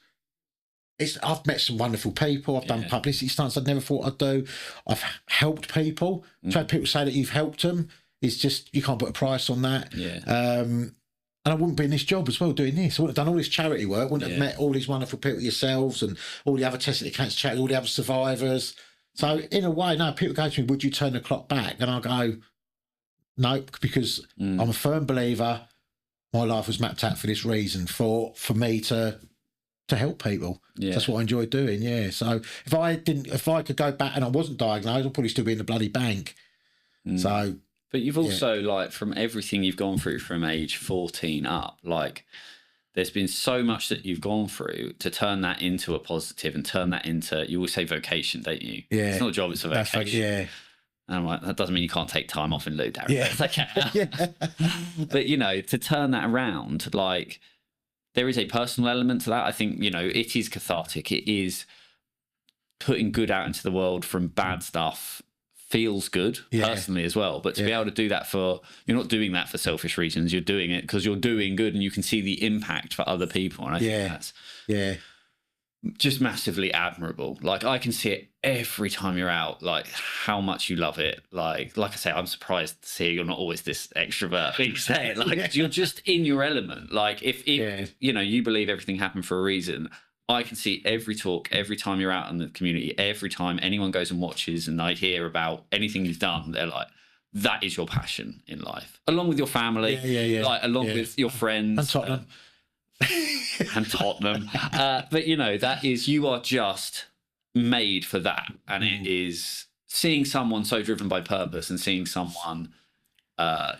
I've met some wonderful people. I've done publicity stunts I'd never thought I'd do. I've helped people. To have people say that you've helped them, it's just, you can't put a price on that. And I wouldn't be in this job as well doing this. I wouldn't have done all this charity work. Wouldn't have met all these wonderful people yourselves and all the other testicular cancer charities, all the other survivors. So in a way, no, people go to me, would you turn the clock back? And I go, no, because I'm a firm believer my life was mapped out for this reason, for me to help people. Yeah. That's what I enjoy doing, yeah. So if I could go back and I wasn't diagnosed, I'd probably still be in the bloody bank. So... But you've also, like, from everything you've gone through from age 14 up, like, there's been so much that you've gone through to turn that into a positive and turn that into, you always say vocation, don't you? Yeah. It's not a job, it's a vocation. Like, yeah. And I'm like, that doesn't mean you can't take time off in lieu, Darren. Yeah. But, you know, to turn that around, like, there is a personal element to that. I think, you know, it is cathartic. It is putting good out into the world from bad stuff. Feels good personally as well, but to be able to do that you're not doing that for selfish reasons, you're doing it because you're doing good and you can see the impact for other people, and I think that's just massively admirable. Like, I can see it every time you're out, like how much you love it. Like I say, I'm surprised to see you're not always this extrovert being said, like you're just in your element. Like if you know, you believe everything happened for a reason, I can see every talk, every time you're out in the community, every time anyone goes and watches and I hear about anything you've done, they're like, that is your passion in life. Along with your family, like along with your friends. And Tottenham. And Tottenham. But, you know, that is, you are just made for that. And it is seeing someone so driven by purpose and seeing someone...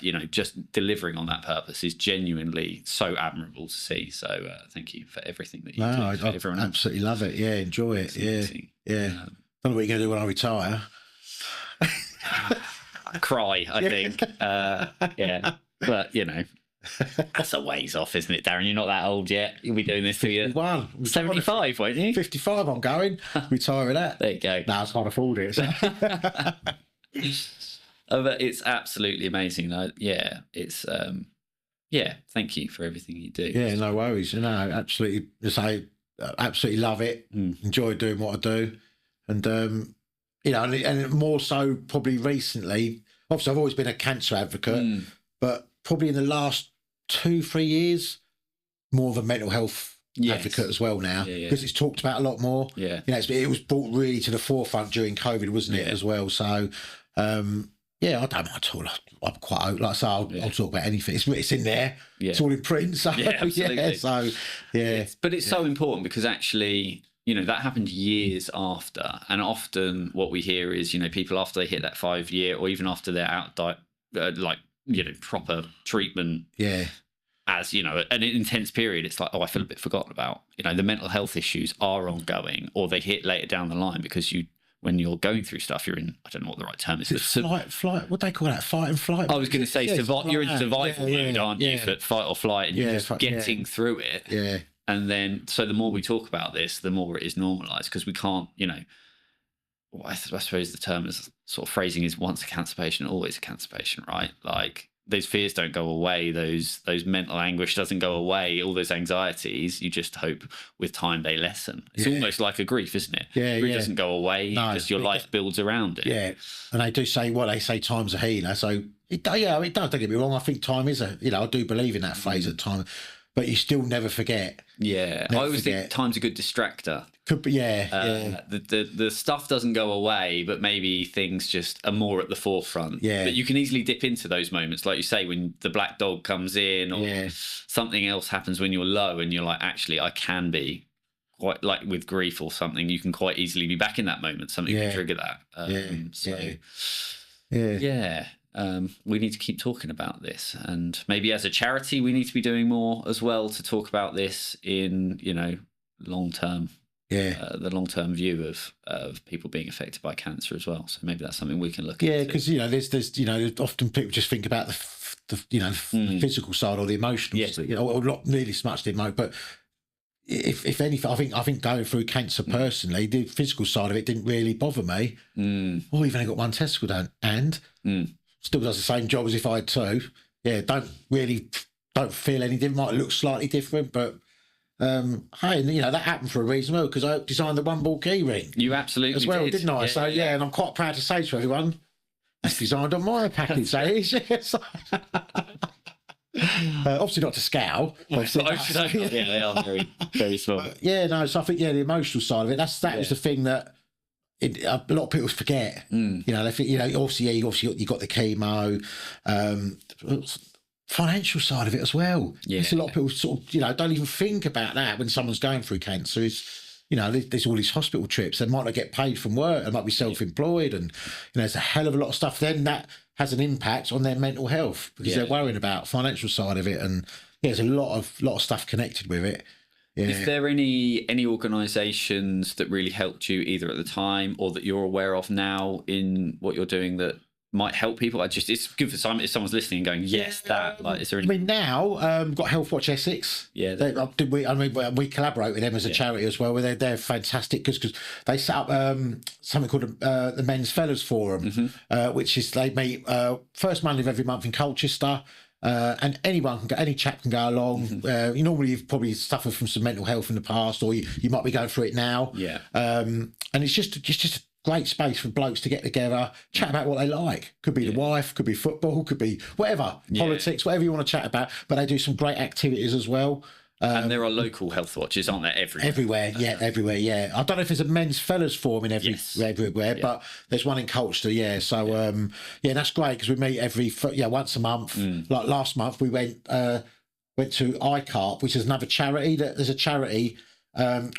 you know, just delivering on that purpose is genuinely so admirable to see. So thank you for everything that you do. I absolutely love it. Yeah, enjoy it. Yeah. Don't know what you're going to do when I retire. Cry, I think. Yeah. But, you know, that's a ways off, isn't it, Darren? You're not that old yet. You'll be doing this till you're 75, won't you? 55 I'm going. Retire that. There you go. No, I can't afford it. So. But it's absolutely amazing. It's thank you for everything you do. Yeah, no worries. You know, absolutely. Absolutely love it. Enjoy doing what I do, and you know, and more so probably recently. Obviously, I've always been a cancer advocate, but probably in the last 2-3 years, more of a mental health advocate as well now, because it's talked about a lot more. Yeah, you know, it was brought really to the forefront during COVID, wasn't it, as well? So. Yeah, I don't mind at all. I'm quite open. Like I say, I'll talk about anything. It's in there. Yeah. It's all in print. So, absolutely. But it's so important because actually, you know, that happened years after. And often what we hear is, you know, people after they hit that 5-year or even after they're out, like, you know, proper treatment. Yeah. As, you know, an intense period, it's like, oh, I feel a bit forgotten about. You know, the mental health issues are ongoing or they hit later down the line because when you're going through stuff, you're in, I don't know what the right term is. Flight, what do they call that? Fight and flight? I was going to say, you're in survival mode, aren't you? Fight or flight, and you're just getting through it. Yeah. And then, so the more we talk about this, the more it is normalised, because we can't, you know, I suppose the term is sort of phrasing is once a cancer patient, always a cancer patient, right? Like, those fears don't go away, those mental anguish doesn't go away, all those anxieties, you just hope with time they lessen. It's almost like a grief, isn't it? Yeah, grief doesn't go away, just your life builds around it. Yeah, and they do say, well, they say time's a healer, so it does, don't get me wrong, I think time is I do believe in that phrase at time, but you still never forget. Yeah, I always think time's a good distractor. Could be, The stuff doesn't go away, but maybe things just are more at the forefront. Yeah. But you can easily dip into those moments, like you say, when the black dog comes in or something else happens when you're low and you're like, actually, I can be quite, like with grief or something, you can quite easily be back in that moment. Something can trigger that. We need to keep talking about this, and maybe as a charity, we need to be doing more as well to talk about this in, you know, long term. The long-term view of people being affected by cancer as well. So maybe that's something we can look at. Yeah, because, you know, there's you know, often people just think about the physical side or the emotional side, you know, or not really so much the emotion. But if anything, I think going through cancer personally, the physical side of it didn't really bother me. Oh, you've only got one testicle down, and still does the same job as if I had two. Yeah, don't feel any different. Might look slightly different, but. Hey, you know, that happened for a reason, well, because I designed the one ball key ring. You absolutely as well, didn't I? Yeah, and I'm quite proud to say to everyone, that's designed on my package. Obviously not to scale. Yeah, they are very, very small. Yeah, no. So I think the emotional side of it. That is the thing that a lot of people forget. You know, they think obviously you got the chemo, financial side of it as well. Yeah, there's a lot of people sort of don't even think about that when someone's going through cancer. There's all these hospital trips. They might not get paid from work. They might be self-employed, and there's a hell of a lot of stuff. Then that has an impact on their mental health because they're worrying about financial side of it, and there's a lot of stuff connected with it. Yeah. Is there any organisations that really helped you either at the time or that you're aware of now in what you're doing that might help people? It's good for if someone's listening and going, yes, that. Like, is there any... I mean, now got Health Watch Essex. Yeah, we collaborate with them as a charity as well. Where they're fantastic because they set up something called the Men's Fellas Forum, which is they meet first Monday of every month in Colchester. And any chap can go along. Normally you've probably suffered from some mental health in the past, or you might be going through it now. Yeah. And it's just a great space for blokes to get together, chat about what they like. Could be the wife, could be football, could be whatever, politics, whatever you want to chat about. But they do some great activities as well. And there are local health watches, aren't there? Everywhere. Everywhere. Yeah. I don't know if there's a Men's Fellas Forum in everywhere, but there's one in Colchester. Yeah. So that's great because we meet once a month. Like last month, we went to ICARP, which is another charity. There's a charity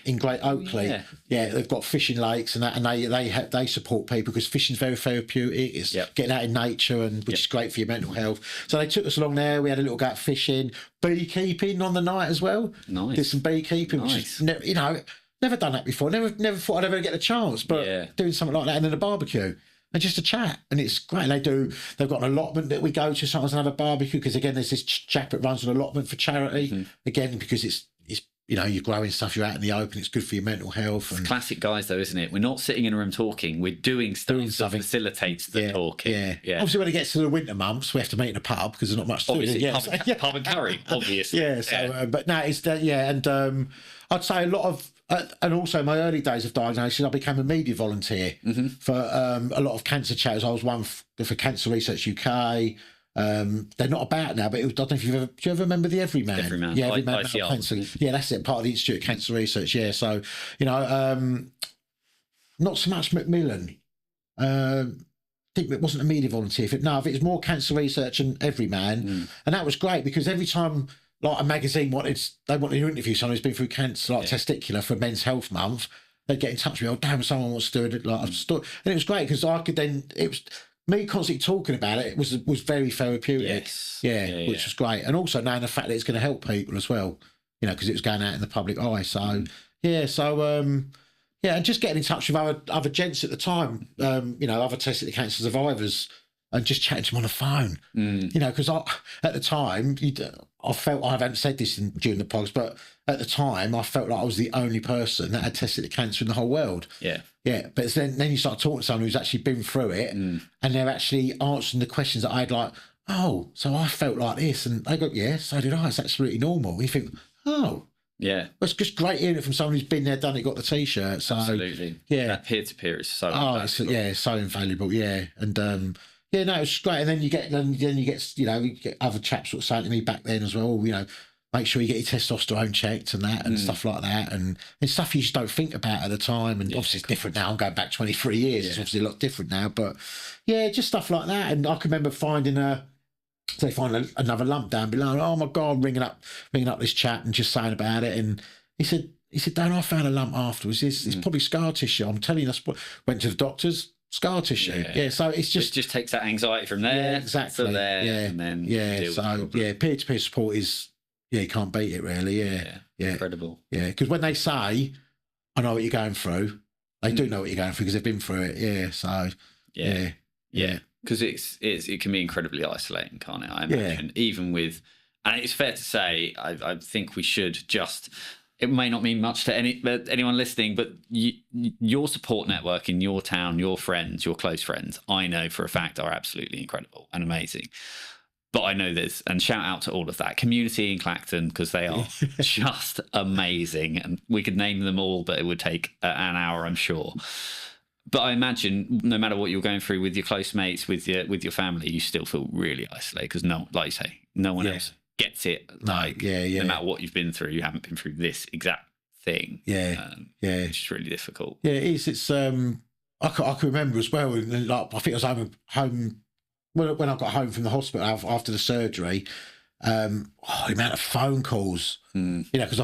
in Great Oakley. They've got fishing lakes and that, and they support people because fishing's very therapeutic. It's getting out in nature, and which is great for your mental health. So they took us along there. We had a little go out fishing, beekeeping on the night as well. Nice. Did some beekeeping, which is never done that before. Never thought I'd ever get a chance, but doing something like that, and then a barbecue. And just a chat, and it's great. They've got an allotment that we go to sometimes and have a barbecue because again, there's this chap that runs an allotment for charity. Again, because it's you're growing stuff, you're out in the open, it's good for your mental health. And it's classic guys though, isn't it? We're not sitting in a room talking, we're doing stuff that facilitates the talking. Yeah. Obviously when it gets to the winter months, we have to meet in a pub because there's not much to do. Pub and curry, obviously. But no, it's and I'd say a lot of and also my early days of diagnosis, I became a media volunteer for a lot of cancer charities. I was one for Cancer Research UK. They're not about now, but I don't know if do you ever remember the Everyman? Everyman. Yeah, Everyman. Yeah, that's it. Part of the Institute of Cancer Research. Yeah, so not so much Macmillan. I think it wasn't a media volunteer. It was more Cancer Research and Everyman, and that was great because every time like a magazine wanted to interview someone who's been through cancer, like testicular, for Men's Health Month, they'd get in touch with me. Oh, damn, someone wants to do it. Like a story, and it was great because I could then it was. Me constantly talking about it was very therapeutic. Which was great. And also knowing the fact that it's going to help people as well, because it was going out in the public eye. So, and just getting in touch with other gents at the time, other testicular cancer survivors, and just chatting to them on the phone, because at the time, I felt, I haven't said this during the pods, but at the time, I felt like I was the only person that had testicular cancer in the whole world. Yeah, but then you start talking to someone who's actually been through it, and they're actually answering the questions that I'd like, oh, so I felt like this, and they go, yeah, so did I, it's absolutely normal. And you think, oh, yeah, it's just great hearing it from someone who's been there, done it, got the t-shirt. So absolutely, that peer-to-peer is so it's so invaluable, and it's great. And then you get you get other chaps sort of saying to me back then as well, make sure you get your testosterone checked and that and stuff like that, and stuff you just don't think about at the time. And obviously it's different now. I'm going back 23 years. It's obviously a lot different now, but just stuff like that. And I can remember finding another lump down below. Oh my God, ringing up this chap and just saying about it. And he said, Dan, I found a lump afterwards. It's probably scar tissue. I'm telling you, went to the doctors. Scar tissue, so it's just... It just takes that anxiety from there, exactly, to there, and then... so, peer-to-peer support is... you can't beat it, really, Incredible. Yeah, because when they say, I know what you're going through, they do know what you're going through because they've been through it, so... Yeah. Because it can be incredibly isolating, can't it? I imagine, even with... And it's fair to say, I think we should just... It may not mean much to anyone listening, but your support network in your town, your friends, your close friends, I know for a fact are absolutely incredible and amazing. But I know this, and shout out to all of that community in Clacton, because they are just amazing. And we could name them all, but it would take an hour, I'm sure. But I imagine no matter what you're going through with your close mates, with your family, you still feel really isolated because like you say, no one else gets it. Like, no matter what you've been through, you haven't been through this exact thing. Which is really difficult. Yeah, it is. It's I can remember as well. Like, I think I was home when I got home from the hospital after the surgery. The amount of phone calls, because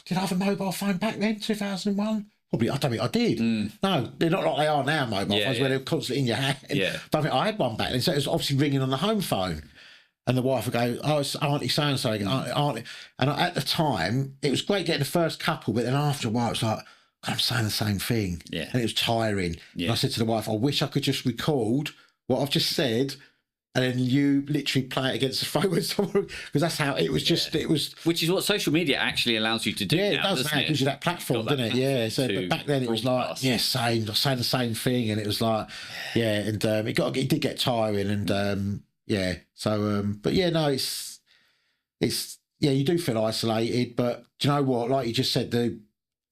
did I have a mobile phone back then, 2001? Probably, I don't think I did. No, they're not like they are now, mobile phones, where they're constantly in your hand. I don't think I had one back then, so it was obviously ringing on the home phone. And the wife would go, "Oh, it's Auntie so-and-so." Auntie. And at the time, it was great getting the first couple, but then after a while, it's like, God, I'm saying the same thing. Yeah. And it was tiring. And I said to the wife, I wish I could just record what I've just said, and then you literally play it against the phone with someone, because that's how it was. It was, which is what social media actually allows you to do. Yeah, it does now. It gives you that platform, doesn't it? Yeah. So, but back then it was like, saying the same thing, and it was like, and it did get tiring, and So, but no, it's you do feel isolated, but do you know what? Like you just said, the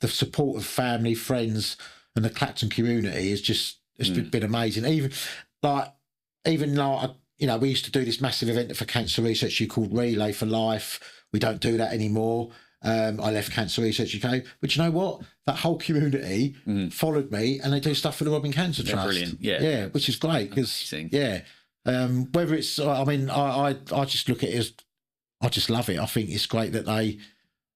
support of family, friends, and the Clacton community it's been amazing. Even like we used to do this massive event for cancer research called Relay for Life. We don't do that anymore. I left Cancer Research UK, but you know what? That whole community followed me, and they do stuff for the Robin Cancer Trust. Brilliant, which is great because whether it's, I just look at it as, I just love it. I think it's great that they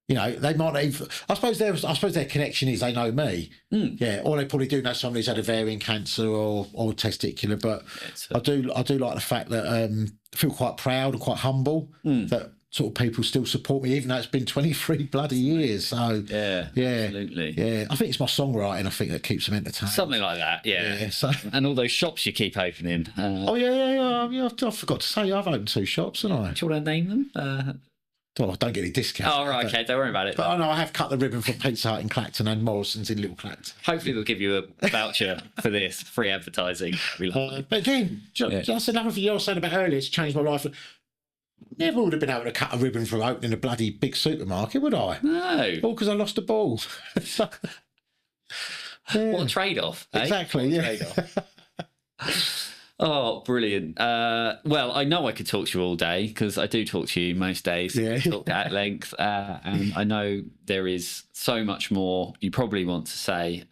might not even, I suppose their connection is they know me. Or they probably do know somebody who's had ovarian cancer or testicular. But I do like the fact that I feel quite proud and quite humble that sort of people still support me, even though it's been 23 bloody years. So absolutely. I think it's my songwriting, I think, that keeps them entertained. Something like that, So. And all those shops you keep opening. I forgot to say, I've opened 2 shops, haven't I? Do you want to name them? Well, I don't get any discount. Oh, right, okay, don't worry about it. But I know I have cut the ribbon for Pizza Hut in Clacton and Morrison's in Little Clacton. Hopefully they'll give you a voucher for this, free advertising. But again, just another thing you were saying about earlier, it's changed my life. Never would have been able to cut a ribbon for opening a bloody big supermarket, would I? No. All because I lost a ball. What a trade-off. Exactly, Trade-off. Oh, brilliant. Well, I know I could talk to you all day, because I do talk to you most days. Talk at length. And I know there is so much more you probably want to say.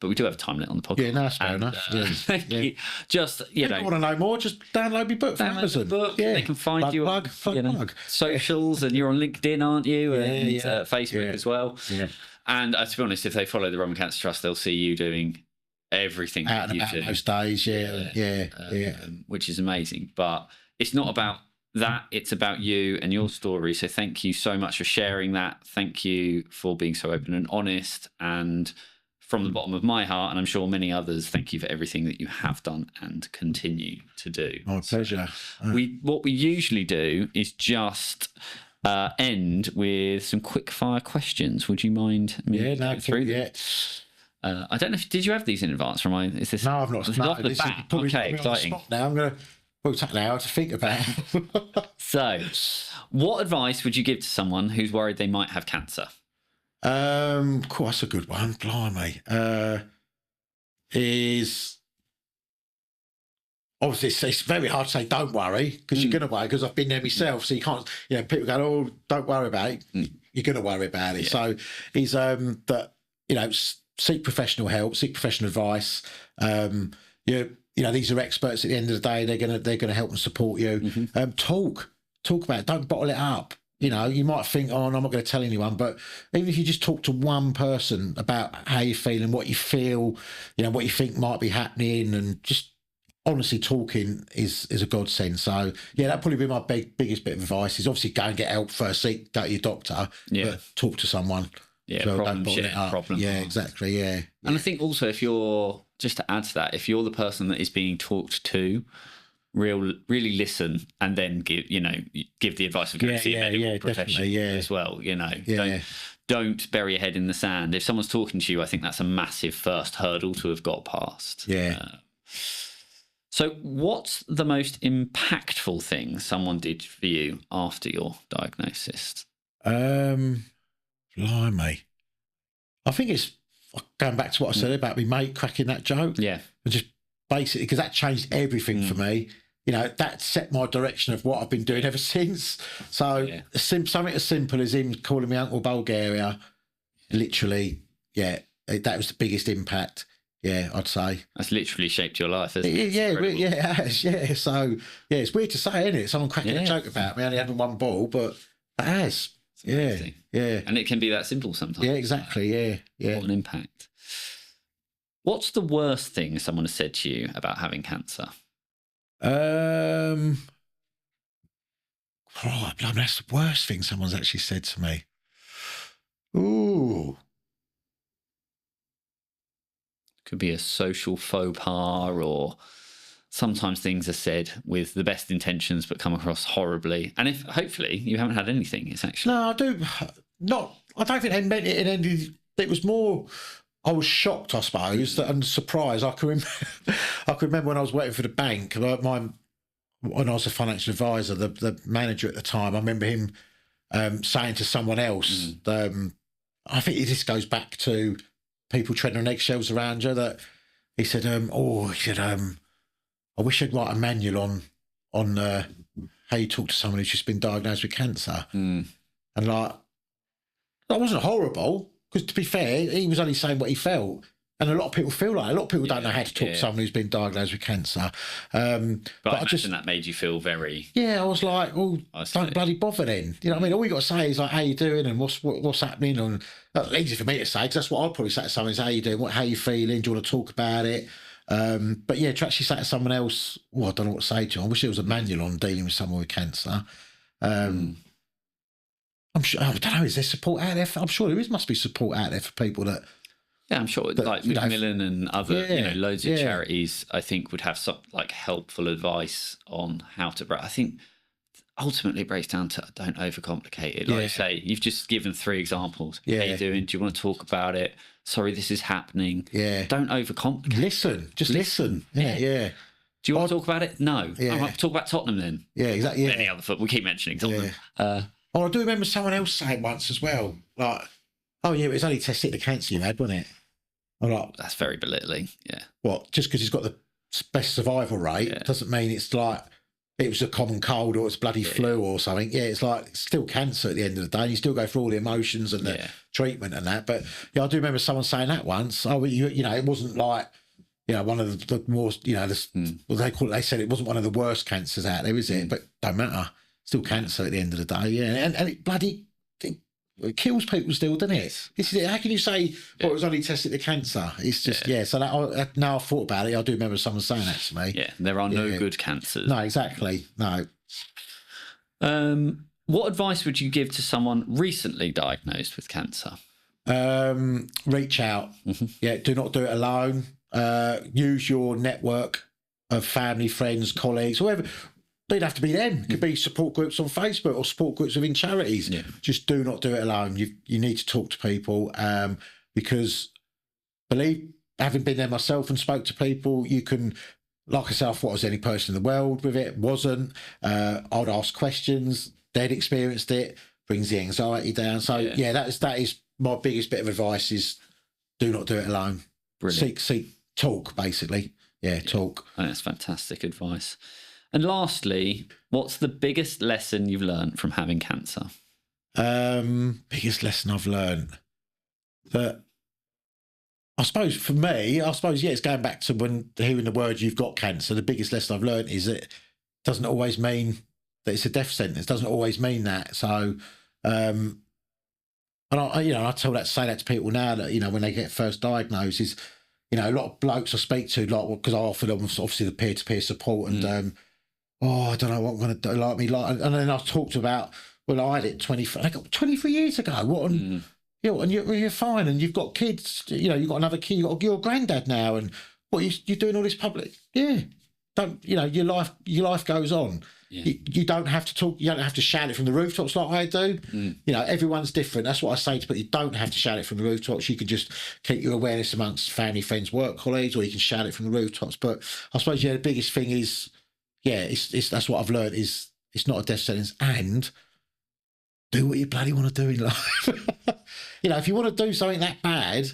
But we do have a time limit on the podcast. Yeah, no, that's fair enough. Just, if you want to know more, just download my book from Amazon. They can find you on socials, and you're on LinkedIn, aren't you? And Facebook as well. Yeah. And to be honest, if they follow the Robin Cancer Trust, they'll see you doing everything out that you do. Most days, which is amazing. But it's not about that, it's about you and your story. So thank you so much for sharing that. Thank you for being so open and honest, and from the bottom of my heart, and I'm sure many others, thank you for everything that you have done and continue to do. My pleasure. What we usually do is just end with some quick fire questions. Would you mind me going through them? I don't know did you have these in advance? Is this? No, I've not. Off the bat. Okay, exciting. Now I'm going to take an hour to think about it. So, what advice would you give to someone who's worried they might have cancer? Cool, that's a good one. Blimey. Is obviously it's very hard to say don't worry, because you're going to worry, because I've been there myself. So you can't, people go, oh, don't worry about it. You're going to worry about it. So is that, seek professional help, seek professional advice. These are experts at the end of the day. They're gonna help and support you. Talk about it. Don't bottle it up. You might think, oh, I'm not going to tell anyone, but even if you just talk to one person about how you feel and what you feel, what you think might be happening, and just honestly talking is a godsend. So that'd probably be my biggest bit of advice, is obviously go and get help first. Go to your doctor, but talk to someone. Yeah, so problem share, problem. Yeah, exactly. Yeah. And I think also, if you're, just to add to that, if you're the person that is being talked to, really listen, and then give the advice of going to see a medical professional as well. Don't bury your head in the sand. If someone's talking to you, I think that's a massive first hurdle to have got past. So what's the most impactful thing someone did for you after your diagnosis? Blimey. I think it's going back to what I said about my mate cracking that joke. Yeah. And just basically, because that changed everything for me. you know, that set my direction of what I've been doing ever since. So something as simple as him calling me Uncle Bulgaria, literally, that was the biggest impact. Yeah, I'd say. That's literally shaped your life, hasn't it? Yeah, it has. Yeah, so, it's weird to say, isn't it? Someone cracking a joke about me only having one ball, but it has. Yeah. And it can be that simple sometimes. Yeah, exactly. Yeah. What an impact. What's the worst thing someone has said to you about having cancer? Right, that's the worst thing someone's actually said to me. Ooh. Could be a social faux pas, or sometimes things are said with the best intentions but come across horribly. And if hopefully you haven't had anything, it's actually... No, I do not. I don't think they meant it in any... It was more... I was shocked, I suppose, and surprised. I can remember when I was working for the bank, when I was a financial advisor, the manager at the time, I remember him saying to someone else, I think this goes back to people treading on eggshells around you, that he said, I wish I'd write a manual on how you talk to someone who's just been diagnosed with cancer. And like, that wasn't horrible, because to be fair, he was only saying what he felt. And a lot of people feel like, a lot of people don't know how to talk to someone who's been diagnosed with cancer. But I imagine that made you feel very... Yeah, I was like, don't bloody bother then. You know what I mean? All you got to say is like, how you doing and what's happening? And that's easy for me to say, because that's what I'd probably say to someone is, how you doing? How you feeling? Do you want to talk about it? But yeah, to actually say to someone else, I don't know what to say to them. I wish there was a manual on dealing with someone with cancer. I'm sure, I don't know, is there support out there? I'm sure there must be support out there for people that... Yeah, I'm sure, like Macmillan and other, loads of charities, I think, would have some like helpful advice on how to. I think ultimately it breaks down to don't overcomplicate it. Like you say, you've just given 3 examples. How you doing? Do you want to talk about it? Sorry, this is happening. Yeah. Don't overcomplicate. Listen. Just listen. Yeah. Do you want to talk about it? No. Yeah. I might talk about Tottenham then. Yeah, exactly. Any other football. We keep mentioning Tottenham. I do remember someone else saying once as well, like, oh yeah, it was only testicular cancer you had, wasn't it? Like, that's very belittling. Yeah. What? Just because he's got the best survival rate doesn't mean it's like it was a common cold or it's bloody flu or something. Yeah, it's like it's still cancer at the end of the day. And you still go through all the emotions and the treatment and that. But I do remember someone saying that once. Oh, it wasn't like one of the more what they call it. They said it wasn't one of the worst cancers out there, is it? But don't matter. Still cancer at the end of the day. Yeah, and it bloody. It kills people still, doesn't it? This is it. How can you say, it was only tested the cancer? It's just, so that, now I've thought about it, I do remember someone saying that to me. Yeah, there are no good cancers. No, exactly. No. What advice would you give to someone recently diagnosed with cancer? Reach out. Yeah, do not do it alone. Use your network of family, friends, colleagues, whoever. They'd have to be them. It could be support groups on Facebook or support groups within charities. Yeah. Just do not do it alone. You need to talk to people because having been there myself and spoke to people, you can, like I said, I thought I was the only person in the world with it. Wasn't. I'd ask questions. They'd experienced it. Brings the anxiety down. So that is my biggest bit of advice is do not do it alone. Brilliant. Seek, talk basically. Yeah, talk. Oh, that's fantastic advice. And lastly, what's the biggest lesson you've learned from having cancer? Biggest lesson I've learned that I suppose for me, it's going back to when hearing the word you've got cancer. The biggest lesson I've learned is that it doesn't always mean that it's a death sentence. It doesn't always mean that. So, and I say that to people now that, when they get first diagnosed is, a lot of blokes I speak to, like, because I offer them obviously the peer-to-peer support and, I don't know what I'm going to do, and then I talked about, I had it 23 years ago. And you're fine, and you've got kids. You've got another kid. You're a granddad now, and you're doing all this public. Yeah, don't your life goes on. Yeah. You don't have to talk. You don't have to shout it from the rooftops like I do. Everyone's different. That's what I say to people. You don't have to shout it from the rooftops. You can just keep your awareness amongst family, friends, work colleagues, or you can shout it from the rooftops. But I suppose the biggest thing is. Yeah, that's what I've learned is it's not a death sentence, and do what you bloody want to do in life. If you want to do something that bad,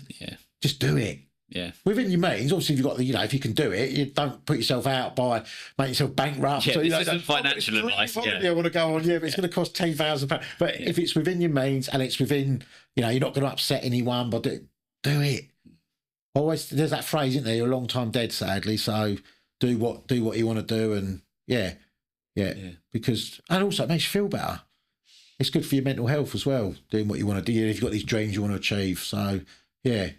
just do it. Yeah. Within your means, obviously, if you've got if you can do it, you don't put yourself out by making yourself bankrupt. Yeah, So, this isn't financial advice. I want to go on, but it's going to cost £10,000. But if it's within your means and it's within, you're not going to upset anyone, but do it. Always, there's that phrase, isn't there? You're a long time dead, sadly. So do what you want to do, and yeah. Because, and also it makes you feel better. It's good for your mental health as well, doing what you want to do. If you've got these dreams you want to achieve, so yeah.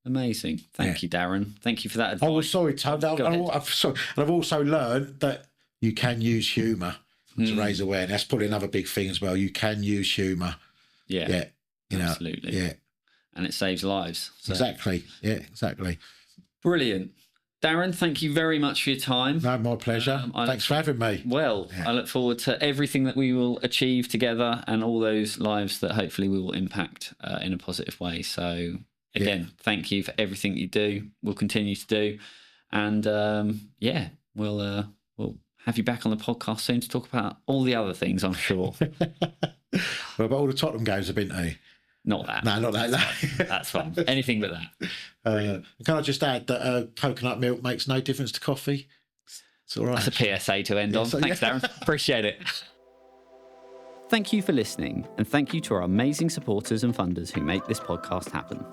Amazing. Thank you, Darren. Thank you for that advice. Oh, sorry, Todd. I've also learned that you can use humour to raise awareness. That's probably another big thing as well. You can use humour. Yeah. Absolutely. Yeah. And it saves lives. So. Exactly. Yeah, exactly. Brilliant. Darren, thank you very much for your time. No, my pleasure. Thanks for having me. Well, I look forward to everything that we will achieve together and all those lives that hopefully we will impact in a positive way. So, again, thank you for everything you do. We'll continue to do. And, we'll have you back on the podcast soon to talk about all the other things, I'm sure. What about all the Tottenham games I've been to? Not that. No, not that. That's fine. Anything but that. Can I just add that coconut milk makes no difference to coffee? It's all right. That's a PSA to end on. Thanks, Darren. Appreciate it. Thank you for listening, and thank you to our amazing supporters and funders who make this podcast happen.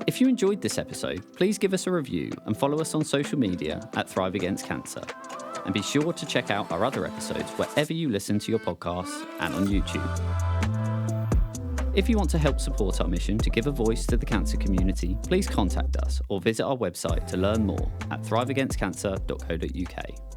If you enjoyed this episode, please give us a review and follow us on social media at Thrive Against Cancer. And be sure to check out our other episodes wherever you listen to your podcasts and on YouTube. If you want to help support our mission to give a voice to the cancer community, please contact us or visit our website to learn more at thriveagainstcancer.co.uk.